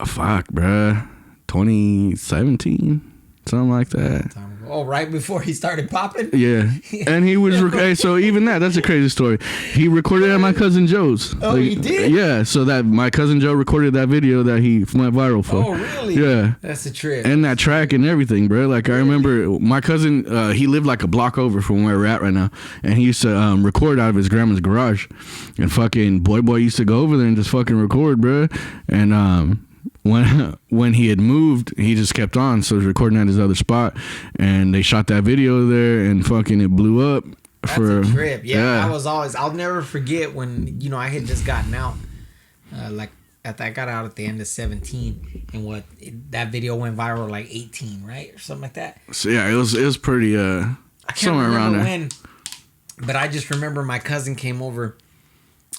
Speaker 1: Fuck, bruh. 2017, something like that.
Speaker 2: Oh, right before he started popping?
Speaker 1: Yeah. And he was, so even that's a crazy story. He recorded at my cousin Joe's.
Speaker 2: Oh, he did?
Speaker 1: Yeah, so that my cousin Joe recorded that video that he went viral for.
Speaker 2: Oh, really?
Speaker 1: Yeah.
Speaker 2: That's a trip.
Speaker 1: And that track and everything, bro. Like, I remember my cousin, he lived like a block over from where we're at right now. And he used to record out of his grandma's garage. And fucking boy used to go over there and just fucking record, bro. And, when he had moved, he just kept on. So he was recording at his other spot, and they shot that video there, and fucking it blew up.
Speaker 2: That's a trip. Yeah, I'll never forget when, I had just gotten out. I got out at the end of 17, and that video went viral like 18, right? Or something like that.
Speaker 1: So yeah, it was pretty,
Speaker 2: I can't
Speaker 1: somewhere around there. When,
Speaker 2: but I just remember my cousin came over,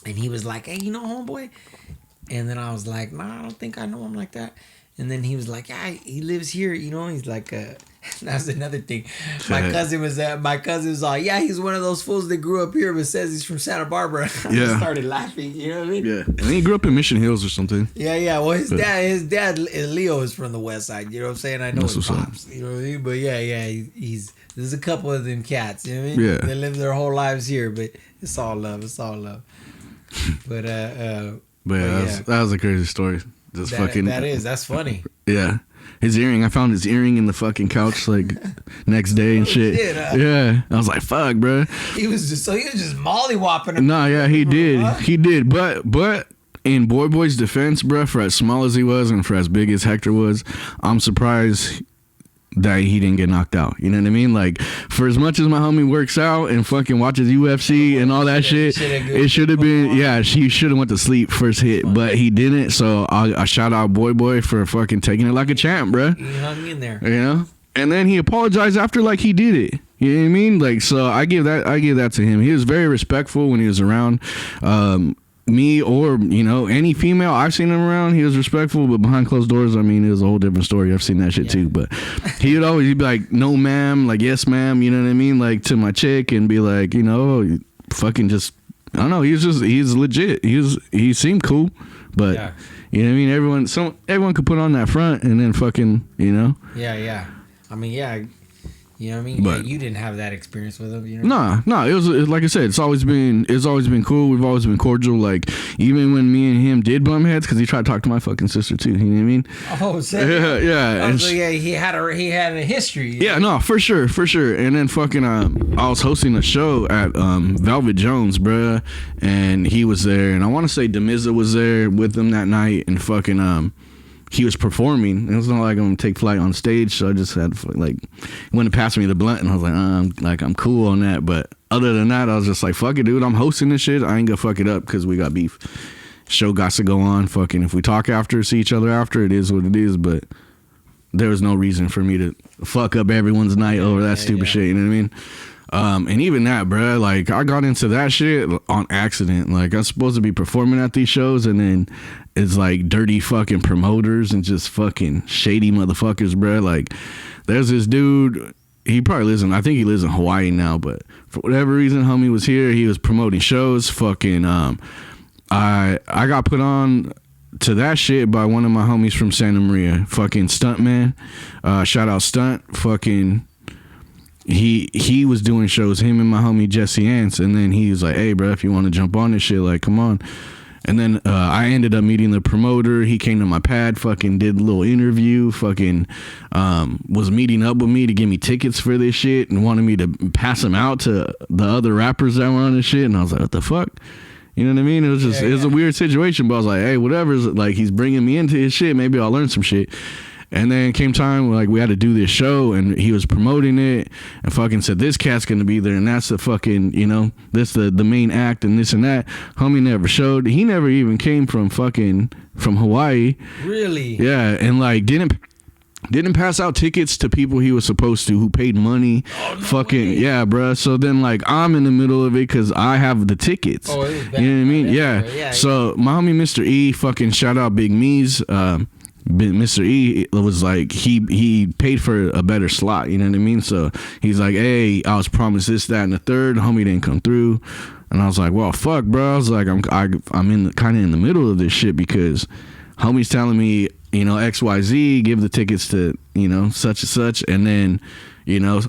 Speaker 2: and he was like, hey, homeboy? And then I was like, nah, I don't think I know him like that. And then he was like, yeah, he lives here, He's like, that's another thing. My cousin was like, yeah, he's one of those fools that grew up here but says he's from Santa Barbara. I started laughing, you know what I mean?
Speaker 1: Yeah. And he grew up in Mission Hills or something.
Speaker 2: Yeah. Well, his dad, Leo, is from the West Side. You know what I'm saying? I know his pops. You know what I mean? But there's a couple of them cats. You know what I mean?
Speaker 1: Yeah.
Speaker 2: They live their whole lives here, but it's all love. But
Speaker 1: that was a crazy story.
Speaker 2: That's funny.
Speaker 1: Yeah. His earring, I found his earring in the fucking couch like next day and shit. Yeah. I was like, fuck, bro.
Speaker 2: He was just mollywhopping him.
Speaker 1: Nah, yeah, he did. Huh? He did. But in Boy's defense, bro, for as small as he was and for as big as Hector was, I'm surprised that he didn't get knocked out. You know what I mean? Like, for as much as my homie works out and fucking watches UFC and all that shit, it should have been, he should have went to sleep first hit, but he didn't. So I shout out Boy for fucking taking it like a champ, bro.
Speaker 2: He hung in there.
Speaker 1: And then he apologized after like he did it. You know what I mean? Like, so I give that to him. He was very respectful when he was around me or any female I've seen him around. He was respectful, but behind closed doors, I mean, it was a whole different story. I've seen that shit too. But he'd be like, no ma'am, like yes ma'am, you know what I mean, like to my chick, and be like, fucking just, I don't know, he's legit. He seemed cool, but you know what I mean, everyone could put on that front and then fucking
Speaker 2: I mean, you know what I mean? But you didn't have that experience with him,
Speaker 1: Nah. It was like I said. It's always been cool. We've always been cordial. Like, even when me and him did bum heads, because he tried to talk to my fucking sister too. You know what I mean?
Speaker 2: Oh,
Speaker 1: yeah.
Speaker 2: Oh, so he had a history.
Speaker 1: Yeah, no, for sure. And then fucking I was hosting a show at Velvet Jones, bruh, and he was there, and I want to say Demiza was there with them that night, and fucking he was performing. It was not like I'm gonna take flight on stage, so I just had like, he went to pass me the blunt, and I was like, I'm cool on that. But other than that, I was just like, fuck it, dude. I'm hosting this shit. I ain't gonna fuck it up because we got beef. Show got to go on. Fucking, if we talk after, see each other after, it is what it is. But there was no reason for me to fuck up everyone's night over that stupid shit. You know what I mean? And even that, bruh, like, I got into that shit on accident. Like, I was supposed to be performing at these shows, and then it's like dirty fucking promoters and just fucking shady motherfuckers, bruh. Like, there's this dude, he probably I think he lives in Hawaii now, but for whatever reason, homie was here. He was promoting shows. Fucking, I got put on to that shit by one of my homies from Santa Maria, fucking Stuntman. Shout out Stunt. Fucking, he was doing shows, him and my homie Jesse Ants, and then he was like, hey bro, if you want to jump on this shit, like, come on. And then I ended up meeting the promoter. He came to my pad, fucking did a little interview, fucking was meeting up with me to give me tickets for this shit and wanted me to pass them out to the other rappers that were on this shit. And I was like, what the fuck? You know what I mean? It was just, it was a weird situation, but I was like, hey, whatever. Like, he's bringing me into his shit. Maybe I'll learn some shit. And then came time like we had to do this show, and he was promoting it, and fucking said this cat's gonna be there, and that's the fucking, you know, this the main act and this and that. Homie never showed. He never even came from Hawaii.
Speaker 2: Really?
Speaker 1: Yeah, and like didn't pass out tickets to people he was supposed to, who paid money.
Speaker 2: Oh, no
Speaker 1: fucking
Speaker 2: way.
Speaker 1: Yeah, bruh. So then like I'm in the middle of it because I have the tickets.
Speaker 2: Oh, it was bad.
Speaker 1: You know what I mean? Yeah. So my homie Mr. E, fucking shout out Big Me's. Mr. E was like, he paid for a better slot, you know what I mean? So he's like, hey, I was promised this, that, and the third. Homie didn't come through, and I was like, well, fuck, bro. I was like, I'm in kind of in the middle of this shit because homie's telling me, you know, XYZ, give the tickets to, you know, such and such, and then, you know,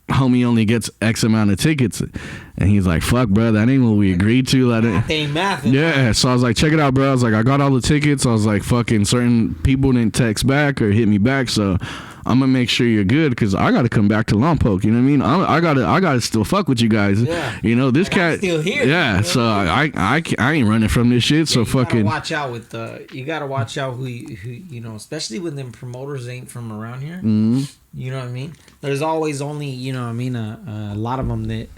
Speaker 1: homie only gets X amount of tickets, and he's like, fuck, bro, that ain't what we agreed to.
Speaker 2: That ain't math.
Speaker 1: Yeah, so I was like, check it out, bro. I was like, I got all the tickets. I was like, fucking certain people didn't text back or hit me back, so I'm gonna make sure you're good because I gotta come back to Lompoc. You know what I mean? I gotta still fuck with you guys.
Speaker 2: Yeah.
Speaker 1: You know, this cat
Speaker 2: I'm still here.
Speaker 1: Yeah, so I ain't running from this shit. So
Speaker 2: you
Speaker 1: fucking
Speaker 2: gotta watch out with you gotta watch out who you know, especially when them promoters ain't from around here.
Speaker 1: Mm-hmm.
Speaker 2: You know what I mean? There's always only, you know what I mean, a lot of them that,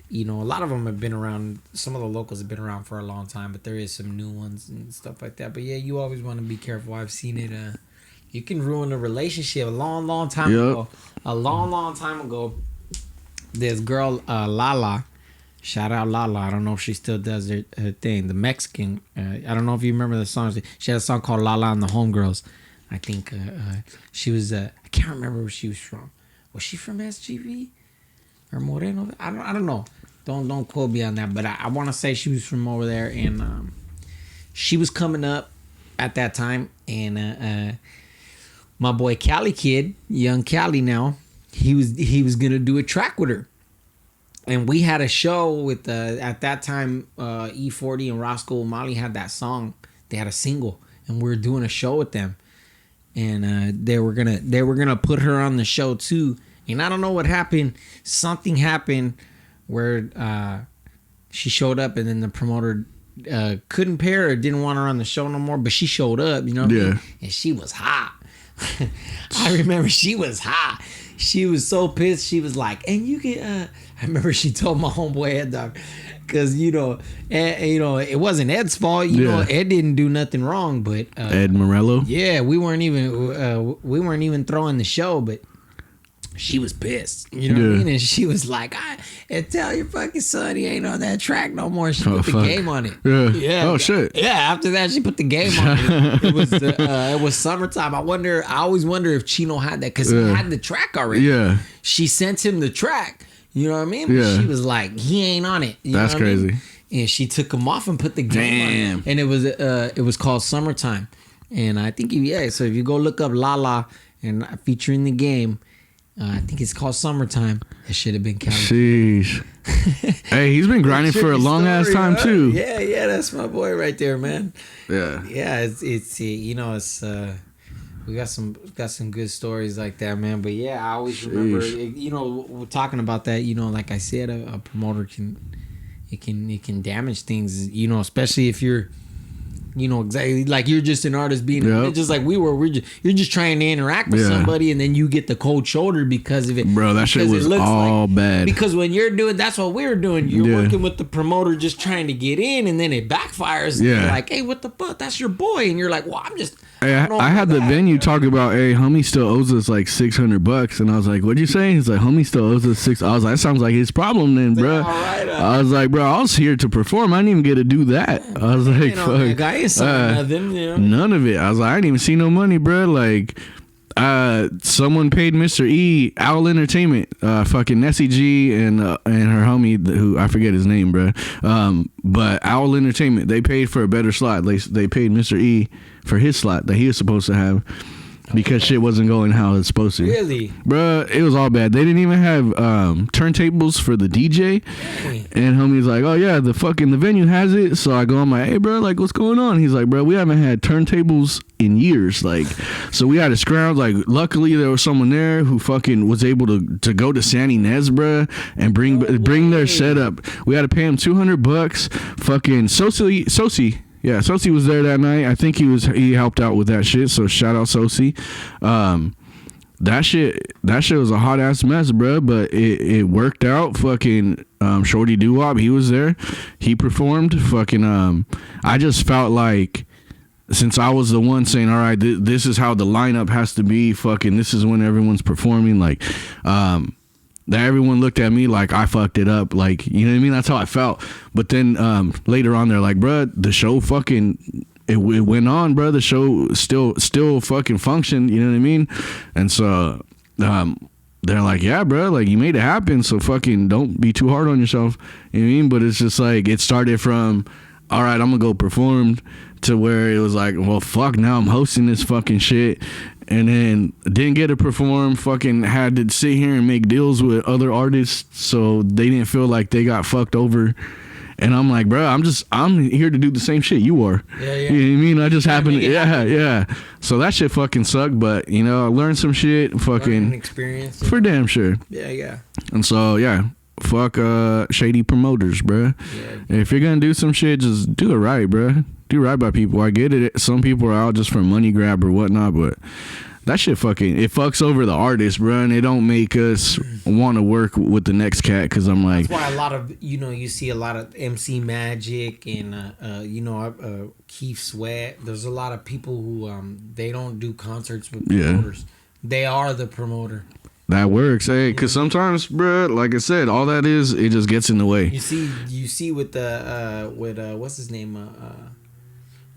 Speaker 2: you know, a lot of them have been around. Some of the locals have been around for a long time, but there is some new ones and stuff like that. But yeah, you always want to be careful. I've seen it. You can ruin a relationship a long time ago. A long time ago, this girl, Lala, shout out Lala. I don't know if she still does her thing. The Mexican, I don't know if you remember the song. She had a song called Lala and the Homegirls. I think she was, I can't remember where she was from. Was she from SGV or Moreno? I don't know. Don't quote me on that, but I want to say she was from over there, and she was coming up at that time, and my boy Cali Kid, young Cali now, he was gonna do a track with her, and we had a show with at that time E40 and Roscoe Molly had that song. They had a single, and we were doing a show with them, and they were gonna put her on the show too. And I don't know what happened. Something happened where she showed up, and then the promoter couldn't pay her, didn't want her on the show no more. But she showed up, you know what I mean? And she was hot. I remember she was hot. She was so pissed. She was like, and you can I remember she told my homeboy Ed Dog, because you know it wasn't Ed's fault. You know, Ed didn't do nothing wrong, but
Speaker 1: Ed Morello.
Speaker 2: Yeah, we weren't even throwing the show, but she was pissed. You know what I mean? And she was like, and tell your fucking son he ain't on that track no more. She put the game on it.
Speaker 1: Yeah. Oh shit.
Speaker 2: Yeah. After that, she put the game on it. It was summertime. I always wonder if Chino had that, because he had the track already.
Speaker 1: Yeah.
Speaker 2: She sent him the track. You know what I mean? But she was like, he ain't on it.
Speaker 1: That's crazy.
Speaker 2: And she took him off and put the game on it. And it was called Summertime. And I think so if you go look up Lala and featuring the game, I think it's called Summertime. It should have been Cali.
Speaker 1: Sheesh. Hey, he's been grinding for a long ass time too.
Speaker 2: Yeah, that's my boy right there, man.
Speaker 1: Yeah.
Speaker 2: It's you know, it's we got some good stories like that, man. But yeah, I always remember, you know, we're talking about that. You know, like I said, a promoter can damage things. You know, especially if you're, you know, exactly like you're just an artist being just like you're just trying to interact with somebody, and then you get the cold shoulder because of it.
Speaker 1: Bro, that shit was all bad.
Speaker 2: Because when you're doing, that's what we were doing. You're working with the promoter just trying to get in, and then it backfires. Yeah. You're like, hey, what the fuck? That's your boy. And you're like, well, I'm just.
Speaker 1: Hey, I had the venue talk about, hey, homie still owes us like $600, and I was like, what'd you say? He's like, homie still owes us $600. I was like, that sounds like his problem then, bro.
Speaker 2: Right,
Speaker 1: I was like, bro, I was here to perform. I didn't even get to do that. I was like, fuck.
Speaker 2: I ain't saw nothing, you know?
Speaker 1: None of it. I was like, I didn't even see no money, bro. Like, someone paid Mr. E, Owl Entertainment, fucking Nessie G and her homie, who I forget his name, bro. But Owl Entertainment, they paid for a better slot. They paid Mr. E for his slot that he was supposed to have, because shit wasn't going how it's supposed to.
Speaker 2: Really?
Speaker 1: Bruh, it was all bad. They didn't even have turntables for the DJ. Dang. And homie's like, oh yeah, the venue has it. So I go on hey bro, like what's going on? He's like, bro, we haven't had turntables in years. Like, so we had to scrounge. Like, luckily there was someone there who fucking was able to go to San Ynez, bruh, and bring their setup. We had to pay him $200. Fucking Sosi. Yeah, Sosi was there that night. I think he helped out with that shit. So shout out Sosi. That shit was a hot ass mess, bro. But it worked out. Fucking Shorty Doo-Wop, he was there. He performed. Fucking I just felt like, since I was the one saying, all right, this is how the lineup has to be. Fucking this is when everyone's performing. Like that everyone looked at me like I fucked it up. Like, you know what I mean? That's how I felt. But then later on, they're like, bruh, the show fucking, it went on, bruh. The show still fucking functioned. You know what I mean? And so they're like, yeah, bruh, like you made it happen. So fucking don't be too hard on yourself. You know what I mean? But it's just like, it started from, all right, I'm gonna go perform, to where it was like, well, fuck, now I'm hosting this fucking shit. And then didn't get to perform, fucking had to sit here and make deals with other artists so they didn't feel like they got fucked over. And I'm like, bro, I'm here to do the same shit you are.
Speaker 2: Yeah.
Speaker 1: You know what I mean? I just happened to, yeah. So that shit fucking sucked, but you know, I learned some shit, fucking
Speaker 2: experience.
Speaker 1: For damn sure.
Speaker 2: Yeah.
Speaker 1: And so, yeah. Fuck shady promoters, bro. Yeah. If you're gonna do some shit, just do it right, bro. Do right by people. I get it. Some people are out just for money grab or whatnot, but that shit fucking, it fucks over the artist, bro, and it don't make us want to work with the next cat, because I'm like,
Speaker 2: that's why a lot of, you know, you see a lot of MC Magic and Keith Sweat. There's a lot of people who they don't do concerts with promoters. They are the promoter.
Speaker 1: That works, hey, because sometimes, bro, like I said, all that is, it just gets in the way.
Speaker 2: You see with the what's his name,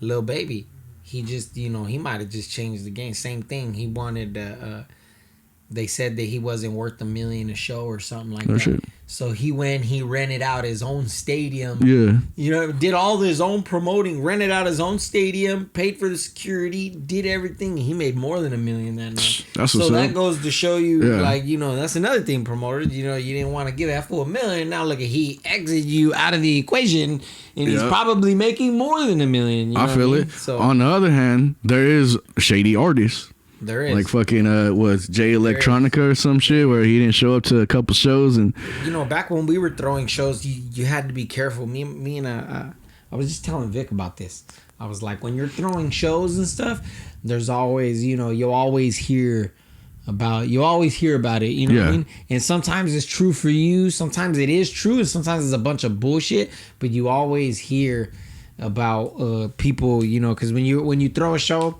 Speaker 2: Lil Baby. He just, you know, he might have just changed the game. Same thing. He wanted, they said that he wasn't worth $1 million a show or something like that. Shit. So he rented out his own stadium. Yeah. You know, did all his own promoting, rented out his own stadium, paid for the security, did everything. He made more than $1 million that night. That's so that goes to show you, like, you know, that's another thing, promoters. You know, you didn't want to give that for $1 million. Now look at, he exited you out of the equation, and he's probably making more than $1 million. You know
Speaker 1: I feel it. So, on the other hand, there is shady artists.
Speaker 2: There is.
Speaker 1: Like fucking was Jay Electronica or some shit where he didn't show up to a couple shows. And
Speaker 2: you know, back when we were throwing shows, you had to be careful. Me and I was just telling Vic about this. I was like, when you're throwing shows and stuff, there's always, you know, you'll always hear about it, you know what I mean? And sometimes it's true for you, sometimes it is true, and sometimes it's a bunch of bullshit, but you always hear about people, you know, because when you throw a show,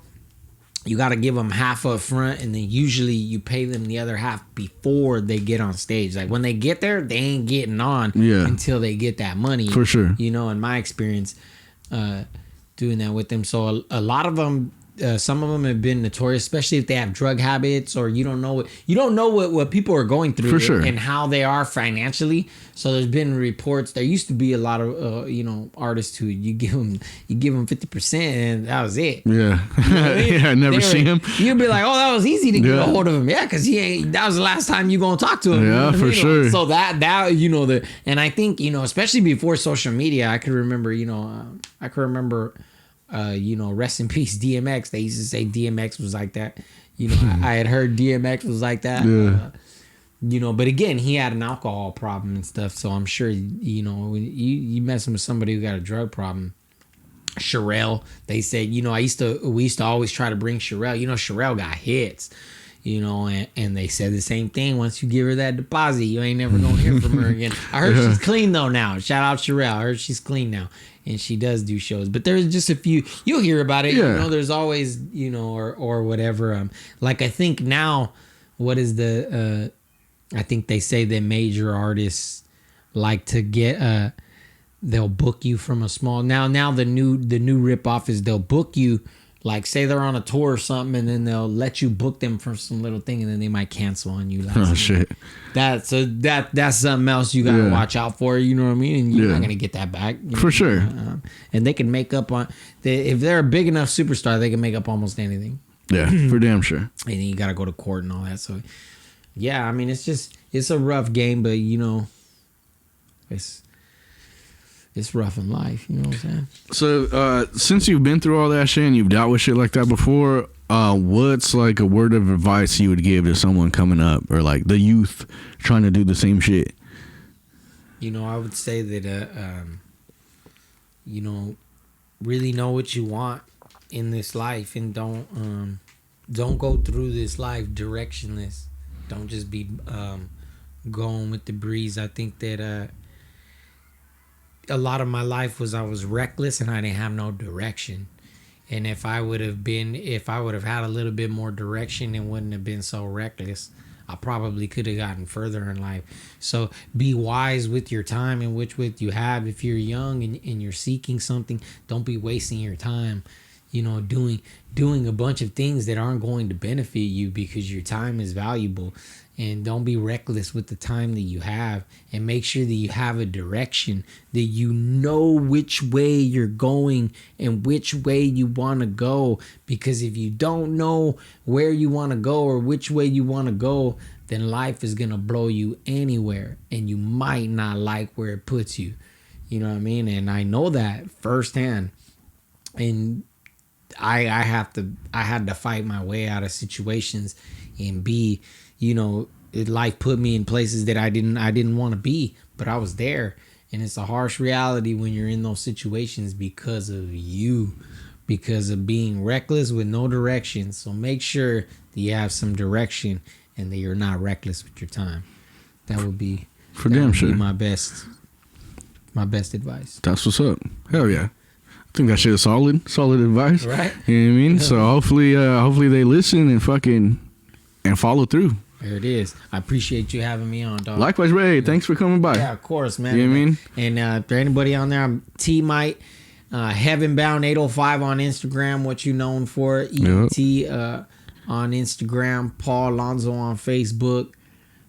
Speaker 2: you got to give them half up front, and then usually you pay them the other half before they get on stage. Like when they get there, they ain't getting on until they get that money.
Speaker 1: For sure.
Speaker 2: You know, in my experience, doing that with them. So a lot of them, some of them have been notorious, especially if they have drug habits, or you don't know what people are going through.
Speaker 1: For sure.
Speaker 2: And how they are financially. So there's been reports. There used to be a lot of you know, artists who you give them 50% and that was it.
Speaker 1: Yeah. You know what I mean? I never see him.
Speaker 2: You'd be like, oh, that was easy to get a hold of him. Yeah, because that was the last time you gonna talk to him.
Speaker 1: Yeah,
Speaker 2: you know
Speaker 1: for sure.
Speaker 2: So that you know, and I think, you know, especially before social media, I could remember, you know, you know, rest in peace, DMX. They used to say DMX was like that. You know, I had heard DMX was like that.
Speaker 1: Yeah.
Speaker 2: You know, but again, he had an alcohol problem and stuff. So I'm sure, you know, when you messing with somebody who got a drug problem. Sherelle, they said, you know, we used to always try to bring Sherelle. You know, Sherelle got hits. You know, and they said the same thing. Once you give her that deposit, you ain't never gonna hear from her again. I heard she's clean though now. Shout out Sherelle. I heard she's clean now, and she does do shows. But there's just a few. You'll hear about it. Yeah. You know, there's always, you know, or whatever. Like I think now, what is the? I think they say that major artists like to get. They'll book you from a small. Now the new ripoff is they'll book you. Like, say they're on a tour or something, and then they'll let you book them for some little thing, and then they might cancel on you.
Speaker 1: Oh, shit.
Speaker 2: That's something else you got to watch out for, you know what I mean? And you're not going to get that back.
Speaker 1: For sure.
Speaker 2: And they can make up on... if they're a big enough superstar, they can make up almost anything.
Speaker 1: Yeah, for damn sure.
Speaker 2: And then you got to go to court and all that. So, yeah, I mean, it's a rough game, but, you know, it's rough in life, you know what I'm saying?
Speaker 1: So, since you've been through all that shit and you've dealt with shit like that before, what's like a word of advice you would give to someone coming up, or like the youth trying to do the same shit?
Speaker 2: You know, I would say that, you know, really know what you want in this life, and don't go through this life directionless. Don't just be going with the breeze. I think that a lot of my life was I was reckless and I didn't have no direction. And if I would have had a little bit more direction and wouldn't have been so reckless, I probably could have gotten further in life. So be wise with your time and which with you have. If you're young and you're seeking something, don't be wasting your time, doing a bunch of things that aren't going to benefit you, because your time is valuable. And don't be reckless with the time that you have, and make sure that you have a direction, that you know which way you're going and which way you want to go. Because if you don't know where you want to go or which way you want to go, then life is going to blow you anywhere, and you might not like where it puts you. You know what I mean? And I know that firsthand. And I had to fight my way out of situations and be, life put me in places that I didn't want to be, but I was there. And it's a harsh reality when you're in those situations because of being reckless with no direction. So make sure that you have some direction and that you're not reckless with your time. That would be my best advice.
Speaker 1: That's what's up. Hell yeah. I think that shit is solid advice.
Speaker 2: Right.
Speaker 1: You know what I mean? So hopefully they listen and follow through.
Speaker 2: There it is. I appreciate you having me on, dog.
Speaker 1: Likewise, Ray. Thanks for coming by.
Speaker 2: Yeah, of course, man.
Speaker 1: You know what I mean?
Speaker 2: And for anybody on there, I'm Tmite, Heavenbound 805 on Instagram. What you known for? ET on Instagram. Paul Alonso on Facebook.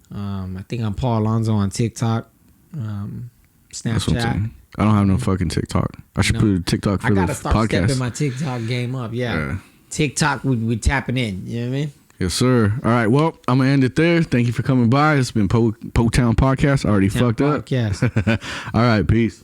Speaker 2: I think I'm Paul Alonso on TikTok. Snapchat.
Speaker 1: I don't have no fucking TikTok. I should put a TikTok for the podcast. I gotta start stepping
Speaker 2: my TikTok game up. Yeah. TikTok, we tapping in. You know what I mean?
Speaker 1: Yes, sir. All right. Well, I'm going to end it there. Thank you for coming by. It's been Poctown Podcast. I already fucked up.
Speaker 2: Podcast.
Speaker 1: All right. Peace.